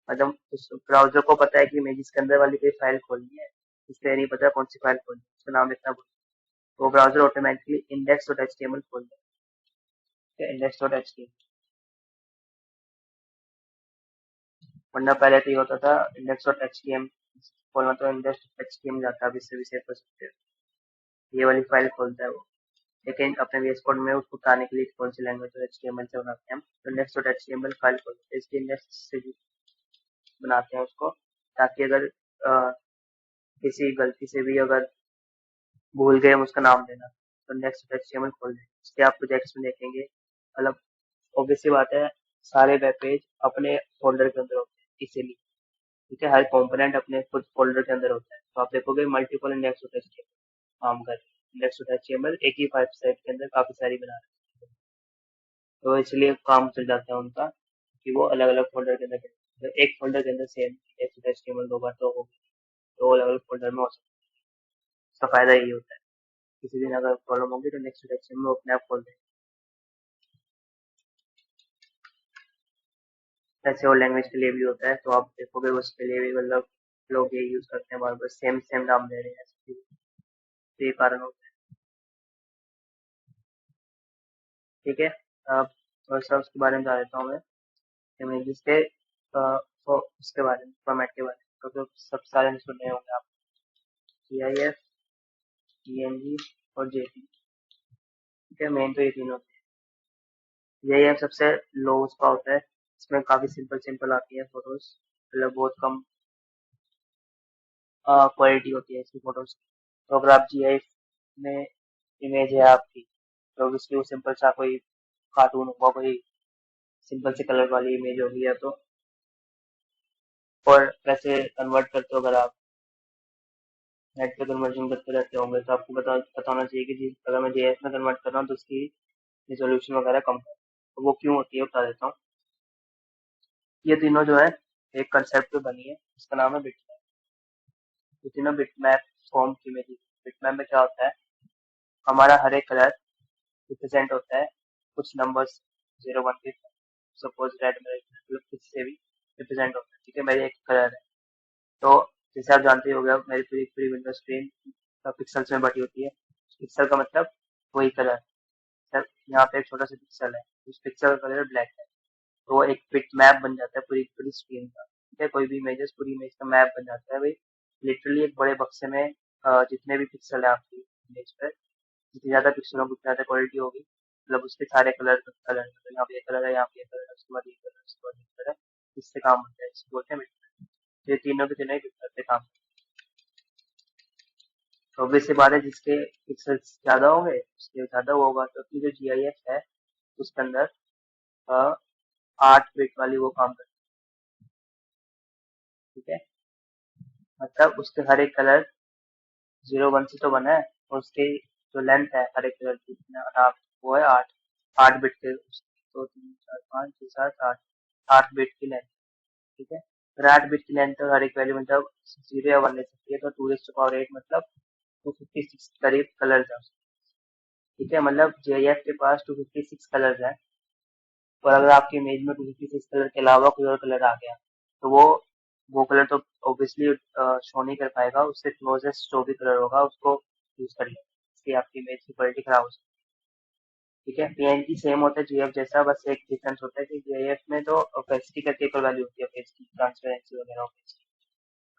मतलब उस ब्राउजर को पता है कि इमेजेस के अंदर वाली कोई फाइल खोलनी है, इसलिए नहीं पता कौन सी फाइल खोलनी है, उसका नाम लिखना भूल गया। वो browser automatically index dot H T M L खोल देगा, index dot H T M L. वरना पहले तो ये होता था index dot H T M खोलना, तो index dot H T M जाता है, अब इससे भी सेव कर सकते हो, ये वाली फाइल खोलता है वो। लेकिन अपने VS कोड में उसको उतारने के लिए कौन सी लैंग्वेज तो HTML से बनाते हैं हम, तो इंडेक्स डॉट HTML फाइल खोलते हैं, इसके इंडेक्स से बनाते हैं उसको, ताकि अगर किसी गलती से भी अगर भूल गए हम उसका नाम देना, तो इंडेक्स डॉट HTML खोल दें। इसके आप प्रोजेक्ट्स में देखेंगे, मतलब ऑब्वियस सी बात है, सारे वेब पेज अपने फोल्डर के अंदर होते हैं इसीलिए, ठीक है। हर कंपोनेंट अपने खुद फोल्डर के अंदर होता है, तो आप देखोगे मल्टीपल इंडेक्स डॉट HTML काम कर इंडेक्स डॉट HTML एक ही वेबसाइट के अंदर काफी सारी बना रहे हैं, तो इसलिए काम चल जाता है उनका कि वो अलग अलग फोल्डर के अंदर, तो एक फोल्डर के अंदर सेम HTML दो बार तो हो, दो अलग अलग फोल्डर में हो सकता है। उसका फायदा यही होता है, किसी दिन अगर प्रॉब्लम होगी तो नेक्स्ट HTML वो अपने आप खोल दें। ऐसे और लैंग्वेज के लिए भी होता है, तो आप देखोगे उसके लिए भी मतलब लोग ये यूज करते हैं, बार बार सेम सेम नाम दे रहे हैं, तो ये कारण होता है, ठीक है। अब थोड़ा सा उसके बारे में बता देता हूँ मैं, इमेजेस के उसके बारे में, फॉर्मेट के बारे में, तो सब सारे सुन रहे होंगे आप, GIF, PNG और JPG, ठीक है। मेन तो ये तीनों होते हैं। GIF सबसे लो उसका होता है, इसमें काफी सिंपल सिंपल आती है फोटोज, मतलब बहुत कम क्वालिटी होती है इसकी फोटोज की। तो अगर आप GIF में इमेज है आपकी, तो obviously वो सिंपल सा कोई कार्टून होगा, कोई सिंपल से कलर वाली इमेज होगी, या तो और कैसे कन्वर्ट करते हो अगर आप नेट पे कन्वर्जन करते रहते होंगे तो आपको पता होना चाहिए कि जी अगर मैं जेएस में कन्वर्ट कर रहा हूँ तो उसकी रिजोल्यूशन वगैरह कम है, तो वो क्यों होती है बता देता हूँ। ये तीनों जो है एक कंसेप्ट पे बनी है, इसका नाम है बिटमैप। ये तीनों बिटमैप फॉर्म की मेरी। बिटमैप में क्या होता है, हमारा हर एक कलर रिप्रेजेंट होता है कुछ नंबर्स 0 1 के, सपोज रेड में मतलब किसी से भी रिप्रेजेंट होता है, ठीक है। मेरी एक कलर है, तो जैसे आप जानते ही होंगे मेरी पूरी पूरी विंडो स्क्रीन पिक्सल्स में बटी होती है। पिक्सल का मतलब वही कलर। सर यहाँ पे एक छोटा सा पिक्सल है, उस पिक्सल का कलर ब्लैक है, तो वो एक बिट मैप बन जाता है पूरी पूरी स्क्रीन का, ठीक है। कोई भी इमेजेस पूरी इमेज का मैप बन जाता है भाई। लिटरली एक बड़े बक्से में जितने भी पिक्सल है आपकी इमेज पर, जितनी ज्यादा पिक्सल होगी उतनी ज्यादा क्वालिटी होगी, मतलब उसके सारे कलर कलर मतलब यहाँ पे ये कलर है, यहाँ पे ये कलर है, उसके बाद ये कलर, उसके बाद ये कलर है, इससे काम होता है, इसको बोलते हैं bitmap। ये तीनों के तीनों ही bitmap पे काम। तो ऑब्वियस सी बात है, जिसके पिक्सल्स ज्यादा होंगे उसके ज्यादा वो होगा, तो अपनी जो जीआईएफ है उसके अंदर अ, 8 बिट वाली वो काम करती है, ठीक है। मतलब उसके हर एक कलर 0 1 से तो बना है, और उसकी जो लेंथ है हर एक कलर की वो है 8 8 बिट के, 2 3 4 5 6 7 8, 8 बिट की लेंथ, ठीक है। फिर 8 बिट की लेंथ हर एक वैल्यू मतलब 0 या 1 ले सकती है, तो 2 8 मतलब 256 करीब कलर है उसके, ठीक है। मतलब जेआईएफ के पास 256 कलर है, और अगर आपकी इमेज में 256 कलर के अलावा कोई और कलर आ गया तो वो कलर तो ऑब्वियसली शो नहीं कर पाएगा, उससे क्लोजेस्ट जो भी कलर होगा उसको यूज करिए, इससे आपकी इमेज की क्वालिटी खराब हो सकती है, ठीक है। पीएनजी सेम होता है जीएफ जैसा, बस एक डिफरेंस होता है कि जीआईएफ में तो ओपेसिटी करके एक वैल्यू होती है, ओपेसिटी ट्रांसपेरेंसी वगैरह ओपेसिटी,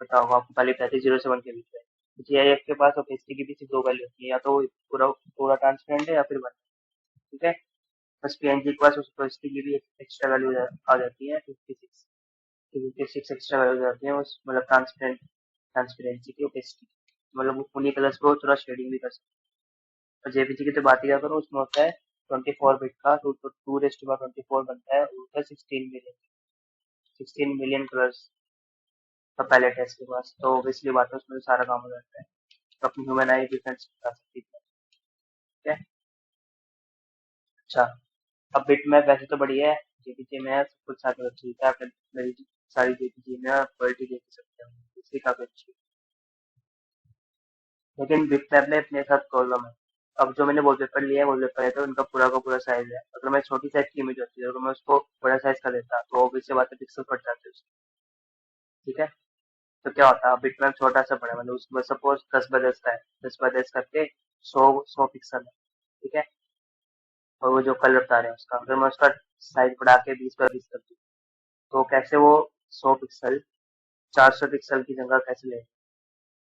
पता होगा आपको, पहले बताते 0 से 1 के बीच में। जीआईएफ के पास ओपेसिटी की भी सिर्फ 2 वैल्यू होती है, या तो वो पूरा पूरा ट्रांसपेरेंट है या फिर 1, ठीक है। बस पीएनजी के पास उस ओपेसिटी की भी एक्स्ट्रा वैल्यू आ जाती है 56, 56 एक्स्ट्रा वैल्यू आ जाती है उस मतलब ट्रांसपेरेंसी की ओपेसिटी, मतलब वो उन्हीं कलर्स को थोड़ा शेडिंग भी कर सकते हैं। और जेपीजी की तो बात ही क्या करूँ, उसमें होता है 24 बिट का, तो 2 to 24 बनता है, होता है 16 मिलियन कलर्स का पैलेट है इसके पास, तो ऑब्वियसली बात है उसमें तो सारा काम हो जाता है, तो अपनी ह्यूमन आई डिफरेंस बता सकती है, ठीक है। अच्छा, अब बिट मैप वैसे तो बढ़िया है, जेपीजी में है, सब कुछ साथ में चलता है, फिर मेरी सारी जेपीजी में क्वालिटी देख सकते हैं, इसलिए काफी अच्छी है। लेकिन बिग मैप में अपने साथ प्रॉब्लम है। अब जो मैंने वॉलपेपर लिया है, वॉलपेपर है तो उनका पूरा का पूरा साइज है, अगर मैं छोटी साइज की इमेज होती है अगर मैं उसको बड़ा साइज कर देता तो ऑब्वियस सी बात है पिक्सल फट जाते हैं उसके, ठीक है। तो क्या होता है, बिट मैप छोटा सा पड़ा है, मतलब उसमें सपोज 10 बाय 10 का है, 10 बाय 10 करके 100 पिक्सल है, ठीक है। और वो जो कलर बता रहे हैं उसका, अगर मैं उसका साइज बढ़ा के 20 बाय 20 कर दूँ तो कैसे वो 100 पिक्सल 400 पिक्सल की जगह कैसे ले,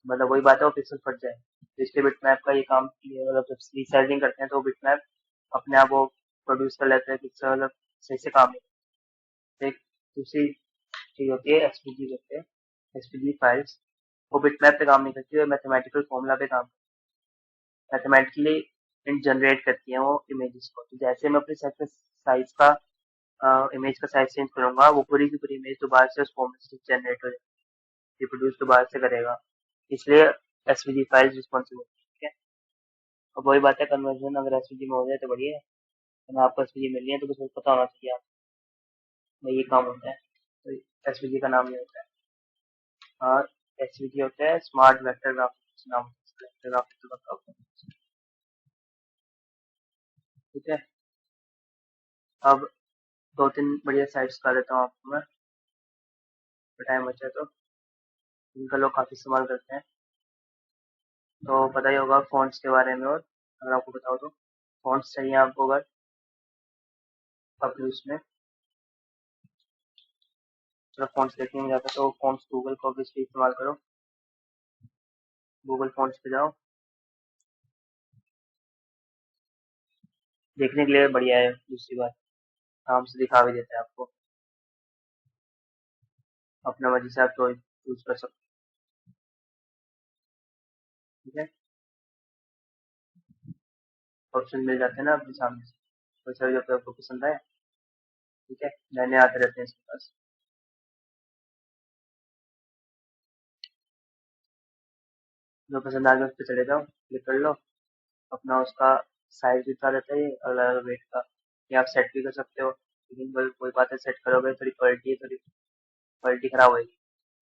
मतलब वही बात है, वो पिक्सल फट जाए। तो इसलिए बिटमैप का ये काम, ये मतलब जब रीसाइजिंग करते हैं तो बिटमैप अपने आप वो प्रोड्यूस कर लेते हैं पिक्सल, मतलब सही से काम नहीं करते। एक दूसरी चीज होती है एसवीजी होते हैं, एसवीजी फाइल्स, वो बिटमैप पे काम नहीं करती है, मैथमेटिकल फॉर्मूला पे काम, मैथमेटिकली जनरेट करती है वो इमेजेस को। तो जैसे मैं अपने साइज का इमेज का साइज चेंज करूंगा, वो पूरी की पूरी इमेज दोबारा से उस फॉर्मेट से जनरेट हो जाएगी, रिप्रोड्यूस दोबारा से करेगा, इसलिए एसवीजी फाइल्स रिस्पॉन्सिबल, ठीक है। अब वही बात है, कन्वर्जन अगर एसवीजी में हो जाए तो बढ़िया है, अगर आपको एसवीजी मिलनी है तो बस पता होना चाहिए आपको, भाई ये काम होता है, तो एसवीजी का नाम ये होता है। हाँ, एसवीजी होता है स्मार्ट वेक्टर ग्राफिक्स, नाम होता है वेक्टर ग्राफिक्स का काम, ठीक है। अब 2 3 बढ़िया साइट्स का देता हूँ आपको मैं, टाइम बचा तो, इनका लोग काफी इस्तेमाल करते हैं, तो पता ही होगा फ़ॉन्ट्स के बारे में, और अगर आपको बताओ तो फ़ॉन्ट्स चाहिए आपको अगर अपने उसमें, चलो फ़ॉन्ट्स देखने में जाता तो फ़ॉन्ट्स गूगल को ऑब्वियसली इस्तेमाल करो, गूगल फ़ॉन्ट्स पे जाओ, देखने के लिए बढ़िया है, दूसरी बात आराम से दिखा भी देता है आपको, अपना मर्जी से आप चॉइस चूज कर सकते हो, ठीक है। ऑप्शन मिल जाते हैं ना अपने सामने से, वैसे जो आपको पसंद आए, ठीक है, नए नए आते रहते हैं इसके पास। जो पसंद आ गया उस पर चले जाओ, क्लिक कर लो। अपना उसका साइज भी बता देता है, ये अलग अलग वेट का। ये आप सेट भी कर सकते हो, लेकिन कोई बात है, सेट करोगे थोड़ी क्वालिटी खराब होगी।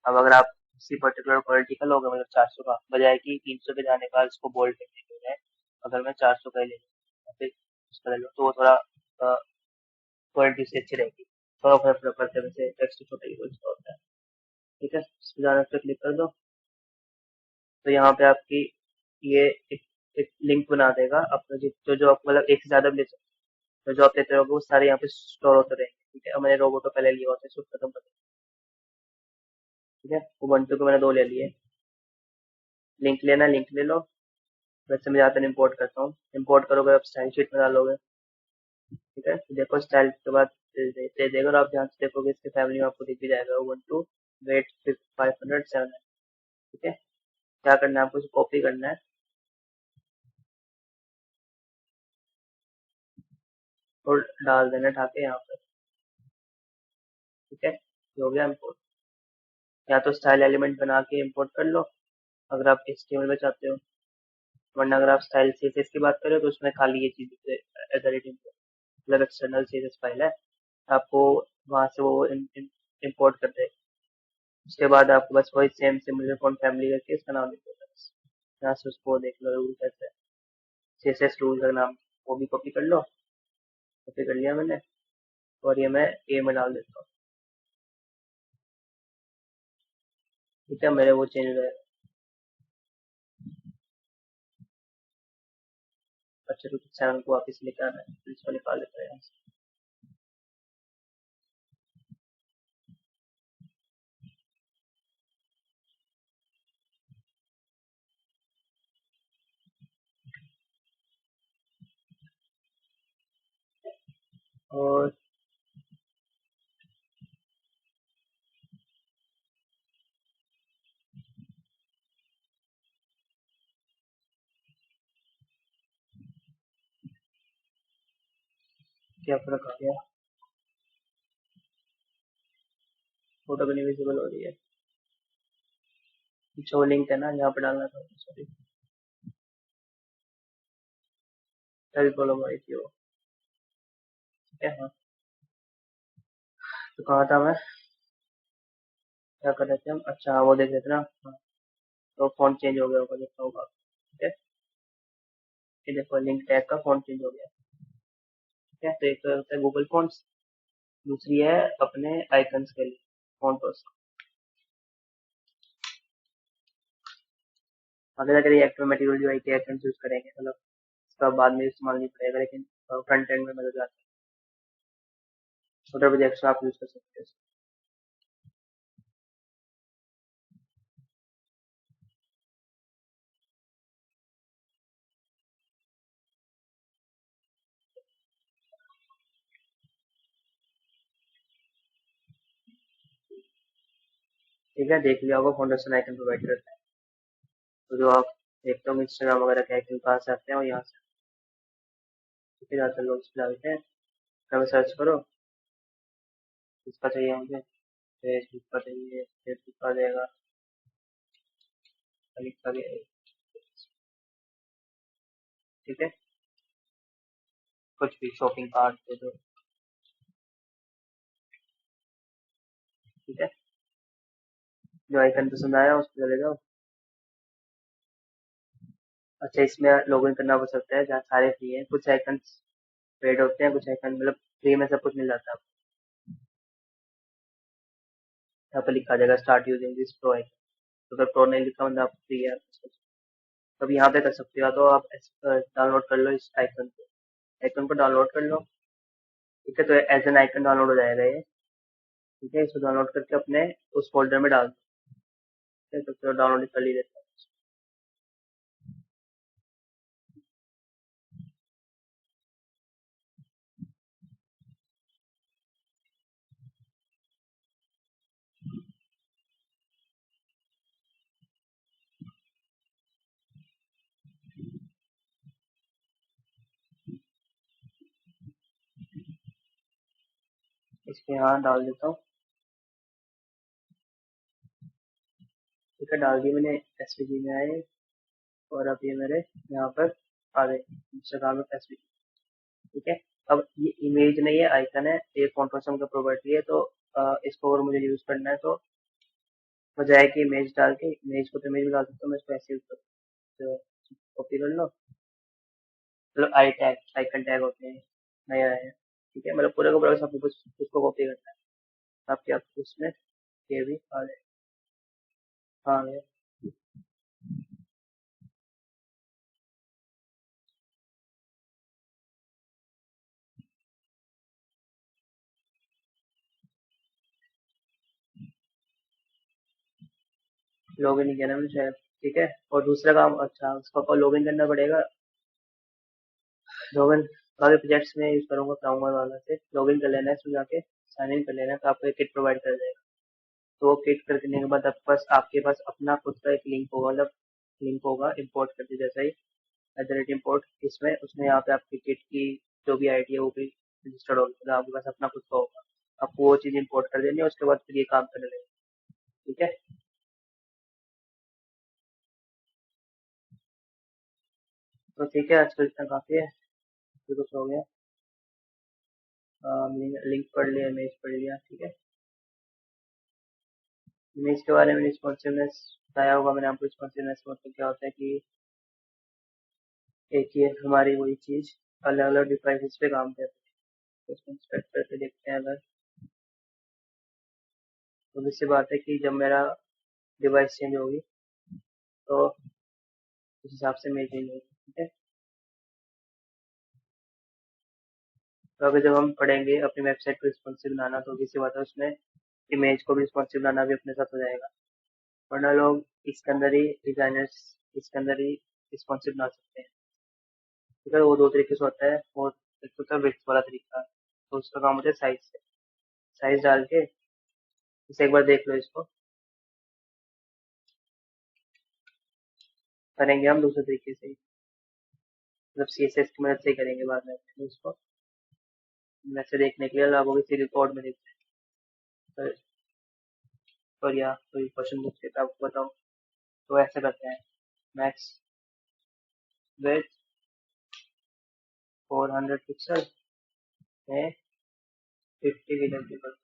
अब अगर आप उसी पर्टिकुलर क्वालिटी का लोगे, मतलब 400 का, बजाय कि 300 पे जाने का इसको बोल्ड करने के बजाय अगर मैं 400 का ही ले लूँ, फिर उसका ले लो, तो वो थोड़ा क्वालिटी उसकी अच्छी रहेगी। थोड़ा फर्क पड़ता है, वैसे टेक्स्ट छोटा ही उसका होता है। ठीक है, इस पे जाने पे क्लिक कर दो। तो यहाँ पे आपकी ये एक लिंक बना देगा अपना, जो आप मतलब एक से ज्यादा भी ले सकते हो। तो जो आप लेते रहोगे वो सारे यहाँ पे स्टोर होते रहेंगे। ठीक है, अब मैंने रोबो तो पहले लिया होता है, इसको खत्म कर दिया। ठीक है, उबंटू को मैंने 2 ले लिए। लिंक लेना, लिंक ले लो। वैसे मैं ज्यादातर इम्पोर्ट करता हूँ। इम्पोर्ट करोगे आप स्टाइल शीट में डालोगे। ठीक है, तो देखो स्टाइल के बाद दे देगा, और आप ध्यान से देखोगे इसके फैमिली में आपको दिख भी जाएगा उबंटू वेट 507। ठीक है, क्या करना है आपको, इसे कॉपी करना है और डाल देना ढाके यहाँ पर। ठीक है, ये हो गया इम्पोर्ट। या तो स्टाइल एलिमेंट बना के इम्पोर्ट कर लो अगर आप HTML में चाहते हो, वरना अगर आप स्टाइल CSS की बात करें तो उसमें खाली ये चीज मतलब एक्सटर्नल CSS फाइल है, आपको वहां से वो इम्पोर्ट कर देगा। उसके बाद आपको बस वही सेम सिमिलर फॉन्ट फैमिली करके इसका नाम लिख देना बस। यहाँ से उसको देख लो रूल कैसे है, CSS रूल का नाम, वो भी कॉपी कर लो। कॉपी कर लिया मैंने, और ये मैं ए में डाल देता हूँ। ठीक है, मेरे वो चेंज हो जाएगा। अच्छा, तो 7 को वापस लेके आना है, तो इसको निकाल देता है यहाँ से। और क्या फर्क आ गया, फोटो भी नहीं विजिबल हो रही है। जो लिंक है ना, यहाँ पे डालना था, सॉरी, तभी प्रॉब्लम आई थी वो। ठीक है, हाँ, तो कहाँ था मैं, क्या कर रहे थे हम, अच्छा हाँ, वो देख रहे थे ना, हाँ, तो फॉन्ट चेंज हो गया होगा, देखा होगा। ठीक है, ये देखो लिंक टैग का फॉन्ट चेंज हो गया। ठीक है, तो एक तो होता है गूगल फॉन्ट्स, दूसरी है अपने आइकन्स के लिए फॉन्ट। आगे जाकर रिएक्ट में मटेरियल जो आई आइकन्स यूज करेंगे, मतलब इसका बाद में इस्तेमाल नहीं पड़ेगा, लेकिन फ्रंट एंड में मदद आती है, छोटा प्रोजेक्ट आप यूज कर सकते हो। ठीक है, देख लिया होगा फाउंडेशन आइकन प्रोवाइड करता है। तो जो आप देखते हो इंस्टाग्राम वगैरह के आइकन कहाँ से आते हैं, और यहाँ से। ठीक है, ज़्यादातर लोग इस पे डालते हैं। कभी सर्च करो किसका चाहिए मुझे, फेसबुक का चाहिए, फेसबुक का देगा, क्लिक का भी। ठीक है, कुछ भी शॉपिंग कार्ट दे दो। ठीक है, जो आइकन पसंद आया उस पर चले जाओ। अच्छा, इसमें लॉगिन करना पड़ सकता है, जहाँ सारे फ्री हैं, कुछ आइकन पेड होते हैं, कुछ आइकन मतलब फ्री में सब कुछ मिल जाता है। यहाँ पे लिखा जाएगा start using this pro icon, तो अगर प्रो नहीं लिखा मतलब आप फ्री है, तो अब यहाँ पे कर सकते हो। तो आप डाउनलोड कर लो इस आइकन को डाउनलोड कर लो। ठीक है, तो एज एन आइकन डाउनलोड हो जाएगा ये। ठीक है, इसको डाउनलोड करके अपने उस फोल्डर में डाल दो। ठीक है, तो फिर डाउनलोड कर ली देता हूँ, इसके यहाँ डाल देता हूँ। ठीक है, डाल दिया मैंने, SVG में आए। और अब ये मेरे यहाँ पर आ गए इंस्टाग्राम में तस्वीर। ठीक है, अब ये इमेज नहीं है, आइकन है, ये फोटोसम का प्रॉपर्टी है। तो इसको अगर मुझे यूज करना है तो बजाय कि इमेज डाल के, इमेज को तो इमेज में डाल सकता हूँ, मैं इसको ऐसे यूज कर कॉपी कर लो। मतलब आई टैग, आइकन टैग होते हैं, नया है। ठीक है, मतलब पूरे को पूरा सब कुछ उसको कॉपी करना है, ताकि आपको उसमें ये भी आ जाए। हाँ ये लॉगिन नहीं किया ना मैंने शायद। ठीक है, और दूसरा काम, अच्छा उसको लॉगिन करना पड़ेगा। लॉगिन बाकी प्रोजेक्ट्स में यूज करूंगा प्राउमर वाला से। लॉगिन कर लेना है, इसमें जाके साइन इन कर लेना है, तो आपको एक किट प्रोवाइड कर देगा। तो वो किट करने के बाद आपके पास अपना खुद का एक लिंक होगा, मतलब लिंक होगा इम्पोर्ट करते जैसा ही @import, इसमें उसमें यहाँ पे आपकी किट की जो भी आईडी है वो भी रजिस्टर्ड होगी, मतलब आपके पास अपना खुद का होगा। आपको वो चीज इम्पोर्ट कर देनी है, उसके बाद फिर ये काम करने लगेगा। ठीक है, तो ठीक है, आजकल इतना काफी है, फिर कुछ हो गया। लिंक पढ़ लिया, इमेज पढ़ लिया। ठीक है, इमेज के बारे में रिस्पॉन्सिवनेस बताया होगा मैंने आपको। रिस्पॉन्सिवनेस मतलब क्या होता है कि एक ही हमारी वही चीज अलग अलग डिवाइसेस पे काम करती है। तो उसको इंस्पेक्ट करके देखते हैं अगर, तो इससे बात है कि जब मेरा डिवाइस चेंज होगी तो उस हिसाब से मेरी चेंज होगी। ठीक है, तो अगर जब हम पढ़ेंगे अपनी वेबसाइट को रिस्पॉन्सिव बनाना, तो किसी बात है उसमें इमेज को भी रिस्पॉन्सिव बनाना भी अपने साथ हो जाएगा। वरना लोग इसके अंदर ही, डिजाइनर्स इसके अंदर ही रिस्पॉन्सिव बना सकते हैं। ठीक है, वो दो तरीके से होता है, और एक होता है विड्थ वाला तरीका, तो उसका काम होता है साइज से। साइज डाल के इसे एक बार देख लो, इसको करेंगे हम दूसरे तरीके से, मतलब CSS की मदद से ही करेंगे बाद में। तो इसको वैसे देखने के लिए लोगों की रिकॉर्ड में देखते हैं। और या कोई क्वेश्चन पूछते तो आपको बताओ, तो ऐसे करते हैं। मैक्स विथ 400 पिक्सल में 50 विजिबल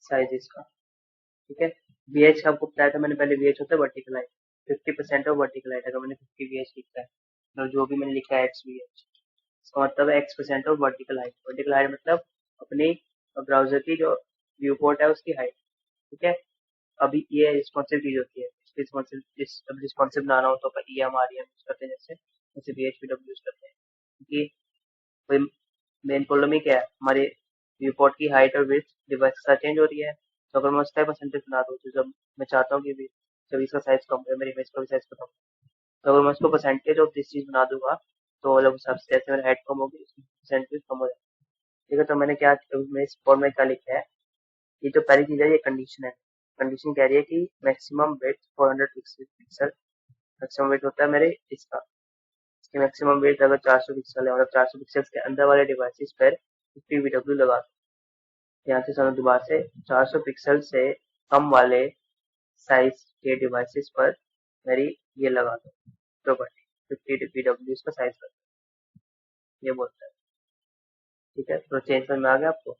साइज इसका। ठीक है, VH आपको बताया था मैंने पहले, VH होता है vertical height, 50% of vertical height. अगर मैंने 50 VH लिखा है, तो जो भी मैंने लिखा है XVH, इसका मतलब है X% of vertical height. Vertical height मतलब अपनी ब्राउजर की जो व्यू पोर्ट है उसकी हाइट। ठीक है, अभी ये रिस्पॉन्सिव चीज होती है। रिस्पॉन्सिव बनाना हो तो अपन EM REM यूज करते हैं, जैसे PHP यूज करते हैं। क्योंकि कोई मेन प्रॉब्लम ही क्या है, हमारे व्यू पोर्ट की हाइट और विड्थ डिवाइस के साथ चेंज हो रही है। तो अगर मैं उसका परसेंटेज बना दूँ, तो जब मैं चाहता हूँ कि जब इसका साइज कम है, मेरी इमेज का भी साइज कम है, तो अगर मैं उसको परसेंटेज ऑफ दिस चीज बना दूंगा, तो मतलब उस हिसाब से जैसे मेरी हाइट कम होगी, उसकी परसेंटेज कम हो जाएगी। ठीक है, तो मैंने क्या, मैं इस फॉर्म में क्या लिखा है, ये जो पहली चीज है ये कंडीशन है। कंडीशन कह रही है कि maximum weight 400 pixel. Maximum weight होता है मेरे इसका, इसकी मैक्सिमम वेट अगर 400 पिक्सल है, मतलब 400 पिक्सल के अंदर वाले डिवाइसेस पर 50 VW लगा दो। यहाँ से समझ दोबारा से, 400 पिक्सल से कम वाले साइज के डिवाइसेस पर मेरी ये लगा दो प्रॉपर्टी, 50 VW इसका साइज कर दो, ये बोलता है। ठीक है, तो चेंज समझ में आ गया आपको।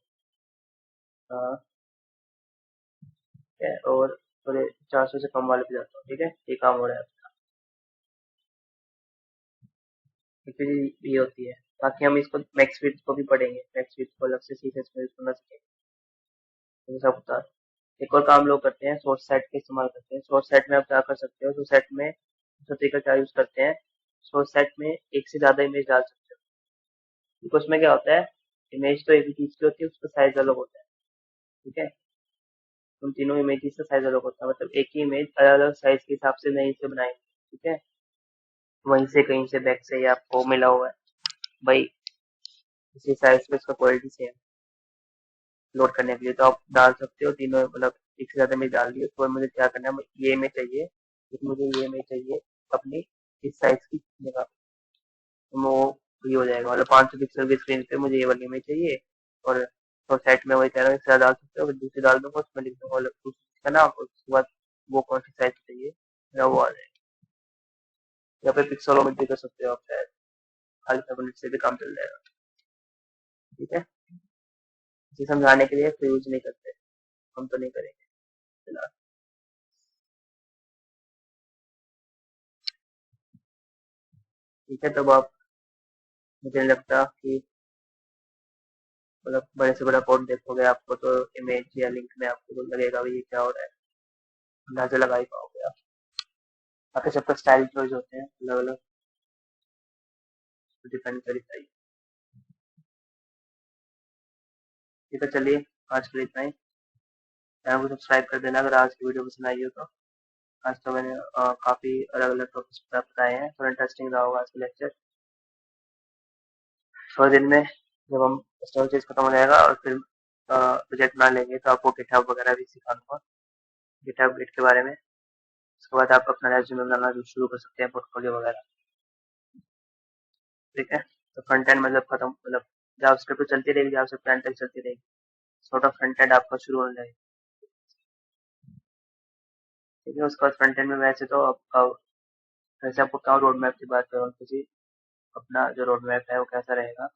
हाँ, ठीक है, और थोड़े 400 से कम वाले पे जाता हूँ। ठीक है, ये काम हो रहा है। एक्चुअली ये होती है, बाकी हम इसको मैक्स विड्थ को भी पढ़ेंगे, मैक्स विड्थ को अलग से CSS में यूज करना सीखेंगे, तो सब बता। एक और काम लोग करते हैं, सोर्स सेट का इस्तेमाल करते हैं। सोर्स सेट में आप क्या कर सकते हो, सोर्स सेट में दूसरा तरीका क्या यूज करते हैं, सोर्स सेट में एक से ज्यादा इमेज डाल सकते हो। क्योंकि उसमें क्या होता है, इमेज तो एक ही चीज की होती है, उसका साइज अलग होता है। ठीक है, उन तीनों इमेजेस का साइज अलग होता है, मतलब एक ही इमेज अलग अलग साइज के हिसाब से नहीं से बनाएंगे। ठीक है, वहीं से कहीं से बैक से या आपको मिला हुआ है भाई, इसी साइज में इसका क्वालिटी सेम लोड करने के लिए, तो आप डाल सकते हो तीनों, मतलब एक से ज्यादा इमेज डाल दिए। तो मुझे क्या करना है, ये इमेज चाहिए, लेकिन मुझे ये इमेज चाहिए अपनी इस साइज की जगह, तो वो ये हो जाएगा, मतलब 500 पिक्सल की स्क्रीन पे मुझे ये वाली इमेज चाहिए। और तो सेट में वही कह रहा हूँ, एक से ज्यादा डाल सकते हो, फिर दूसरी डाल दूंगा, उसमें लिख दूंगा दूसरी का नाम, और उसके बाद वो कौन सी साइज चाहिए सीधा वो आ जाएगा। यहाँ पे पिक्सलों में कर सकते हो आप शायद, खाली 5 मिनट से भी काम चल जाएगा। ठीक है, इसे समझाने के लिए फिर यूज नहीं करते, हम तो नहीं करेंगे फिलहाल। ठीक है, तब आप, मुझे नहीं लगता कि मतलब बड़े से बड़ा कोड देखोगे आपको तो इमेज या लिंक में आपको तो लगेगा भाई ये क्या हो रहा है, अंदाजा लगा ही पाओगे आप। बाकी सबका स्टाइल चॉइस होते हैं अलग अलग, तो डिपेंड करता है। ठीक है, चलिए आज के लिए इतना ही। चैनल को सब्सक्राइब कर देना अगर आज की वीडियो पसंद आई हो तो। आज तो मैंने काफी अलग अलग टॉपिक्स बताए हैं, थोड़ा इंटरेस्टिंग रहा होगा आज का लेक्चर। थोड़े दिन में जब हम स्टोर चीज खत्म हो जाएगा और फिर प्रोजेक्ट बना लेंगे तो आपको गिटहब वगैरह भी सिखा दूंगा, गिटहब गिट के बारे में। उसके बाद आप अपना रेज्यूमे बनाना शुरू कर सकते हैं, पोर्टफोलियो वगैरह। ठीक है, तो फ्रंट एंड मतलब खत्म, मतलब जावास्क्रिप्ट तो चलती रहेगी, जावास्क्रिप्ट एंड तक चलती रहेगी, सॉर्ट ऑफ फ्रंट एंड आपका शुरू होने लगेगा। ठीक है, उसके बाद फ्रंट एंड में वैसे तो आपका, वैसे आपको क्या रोड मैप की बात करूँ, किसी अपना जो रोड मैप है वो कैसा रहेगा।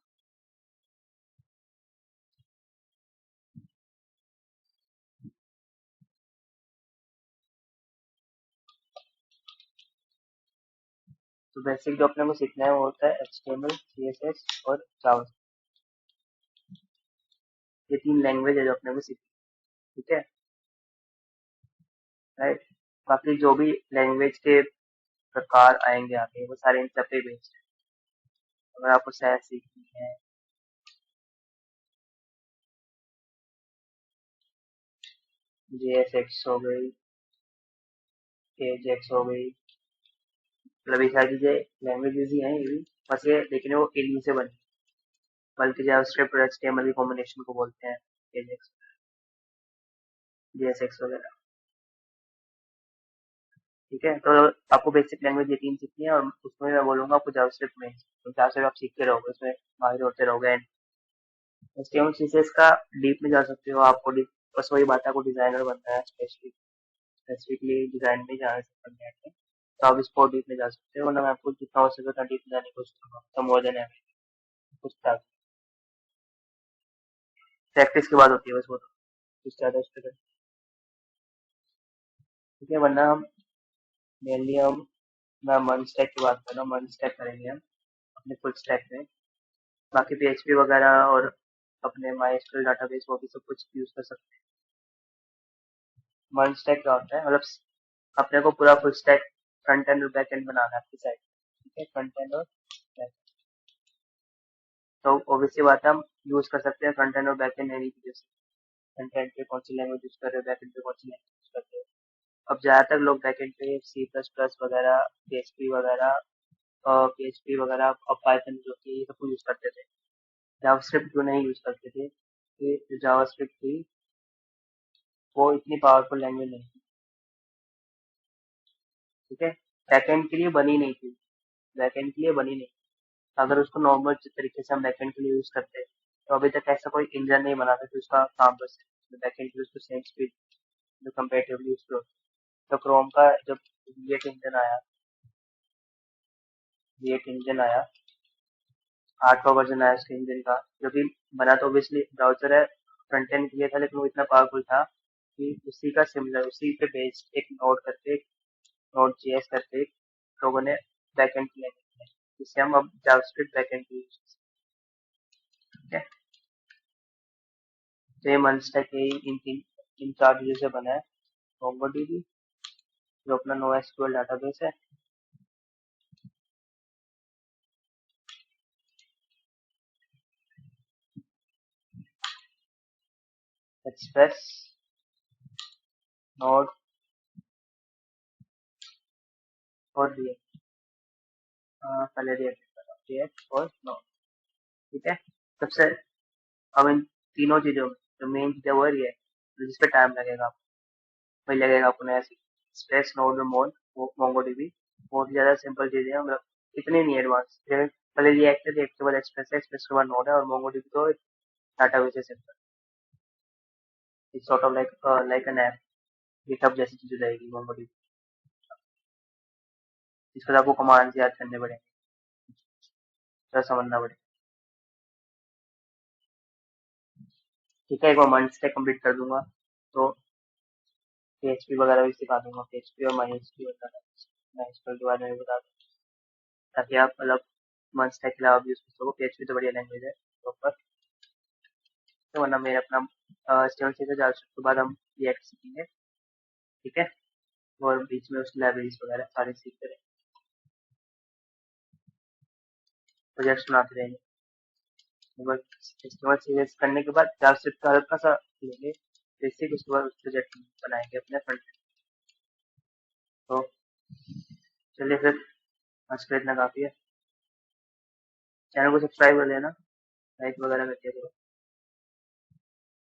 तो बेसिक जो अपने को सीखना है वो होता है HTML, CSS और जावा। ये 3 लैंग्वेज है जो अपने को सीखनी है। ठीक है, राइट। बाकी जो भी लैंग्वेज के प्रकार आएंगे आगे वो सारे इन सब पे बेस्ड है। अगर आपको सैस सीखनी है, JSX हो गई, AJAX हो गई, मतलब ये सारी चीजें लैंग्वेजेस ही हैं ये भी, बस ये लेकिन वो इन्हीं से बनी, बल्कि जावास्क्रिप्ट और HTML की कॉम्बिनेशन को बोलते हैं AJAX, JSX वगैरह। ठीक है, तो आपको बेसिक लैंग्वेज ये 3 सीखनी है, और उसमें मैं बोलूंगा आपको जावास्क्रिप्ट में, तो जावास्क्रिप्ट आप सीखते रहोगे, उसमें माहिर होते रहोगे। HTML CSS का डीप में जा सकते हो, आपको डीप, बस वही बात है, आपको डिजाइनर बनना है, स्पेसिफिकली डिजाइन में जाना सकते हैं तो आप स्पोर्ट डीप में जा सकते हो, वरना मैं आपको जितना हो सके उतना डीप में जाने की कोशिश करूंगा, तो मोर देन कुछ था। प्रैक्टिस की बात होती है बस, वो तो कुछ ज्यादा उस पर। ठीक है, वरना हम मेनली हम, मैं मन स्टैक की बात कर रहा हूँ, मन स्टैक करेंगे हम अपने फुल स्टैक में। बाकी PHP वगैरह और अपने MySQL डाटाबेस वो भी सब कुछ यूज कर सकते हैं। मन स्टैक क्या होता है, मतलब अपने को पूरा फुल स्टैक फ्रंट एंड और बैक एंड बनाना है आपकी साइड। ठीक है, फ्रंट एंड और बैक। तो ऑब्वियसली बात है, हम यूज कर सकते हैं फ्रंट एंड और बैक एंड एनी चीजों से। फ्रंट एंड पे कौन सी लैंग्वेज यूज कर रहे हो, बैक एंड पे कौन सी लैंग्वेज यूज कर रहे हो। अब ज्यादातर लोग बैक एंड पे C++ वगैरह, PHP वगैरह, PHP वगैरह और पाइथन जो कि ये सब कुछ यूज करते थे। जावास्क्रिप्ट क्यों नहीं यूज करते थे, कि जो जावास्क्रिप्ट थी वो इतनी पावरफुल लैंग्वेज नहीं थी। ठीक है, बैकएंड के लिए बनी नहीं थी, बैकएंड के लिए बनी नहीं। अगर उसको नॉर्मल तरीके से हम बैकएंड के लिए यूज करते हैं तो अभी तक ऐसा कोई इंजन नहीं बना था जो उसका काम कर सके बैकएंड के लिए, उसको सेम स्पीड जो कंपेरेटिवली यूज करो। तो क्रोम का जब V8 इंजन आया, 8वां वर्जन आया उसके इंजन का, जो कि बना तो ऑब्वियसली ब्राउजर है, फ्रंट एंड के लिए था, लेकिन वो इतना पावरफुल था कि उसी का सिमिलर, उसी पे बेस्ड एक नोड JS करके लोगों ने बैकएंड के लिए किया, जिससे हम अब जावास्क्रिप्ट बैकएंड के लिए यूज कर सकते हैं। तो ये मंस्टैक इन 4 चीजों से बना है। MongoDB जो अपना NoSQL डाटाबेस है, एक्सप्रेस, नोड और React। पहले React और नोड। ठीक है, सबसे, अब इन तीनों चीजों में जो मेन चीज है वो है React, तो जिस पे टाइम लगेगा आपको, वही लगेगा आपको नया सीख। एक्सप्रेस, नोड और MongoDB बहुत ज्यादा सिंपल चीजें हैं, मतलब इतनी नहीं एडवांस। पहले React है, React के बाद एक्सप्रेस है, एक्सप्रेस के बाद नोड है, और MongoDB तो डाटाबेस है simple. It's sort of like an app, GitHub जैसी चीज हो जाएगी MongoDB। इसके बाद आपको कमांड्स याद करने पड़ेंगे, थोड़ा समझना पड़ेगा। ठीक है, एक बार मंथ स्टैक कंप्लीट कर दूंगा तो PHP वगैरह भी सिखा दूंगा, PHP और MySQL वगैरह, MySQL के बारे में भी बता दूंगा, ताकि आप मतलब मंथ स्टैक के अलावा भी यूज कर सको। PHP तो बढ़िया लैंग्वेज है प्रॉपर। तो वरना मेरे अपना HTML सीखा, जावास्क्रिप्ट के बाद हम React सीखेंगे। ठीक है, और बीच में उसकी लाइब्रेरीज वगैरह सारे सीखते रहेंगे, प्रोजेक्ट्स बनाते रहेंगे। HTML सीरीज करने के बाद जावास्क्रिप्ट का हल्का सा लेंगे बेसिक, उसके बाद प्रोजेक्ट बनाएंगे अपने फ्रंट एंड। तो चलिए फिर, आज का इतना काफी है। चैनल को सब्सक्राइब कर लेना, लाइक वगैरह करके करो।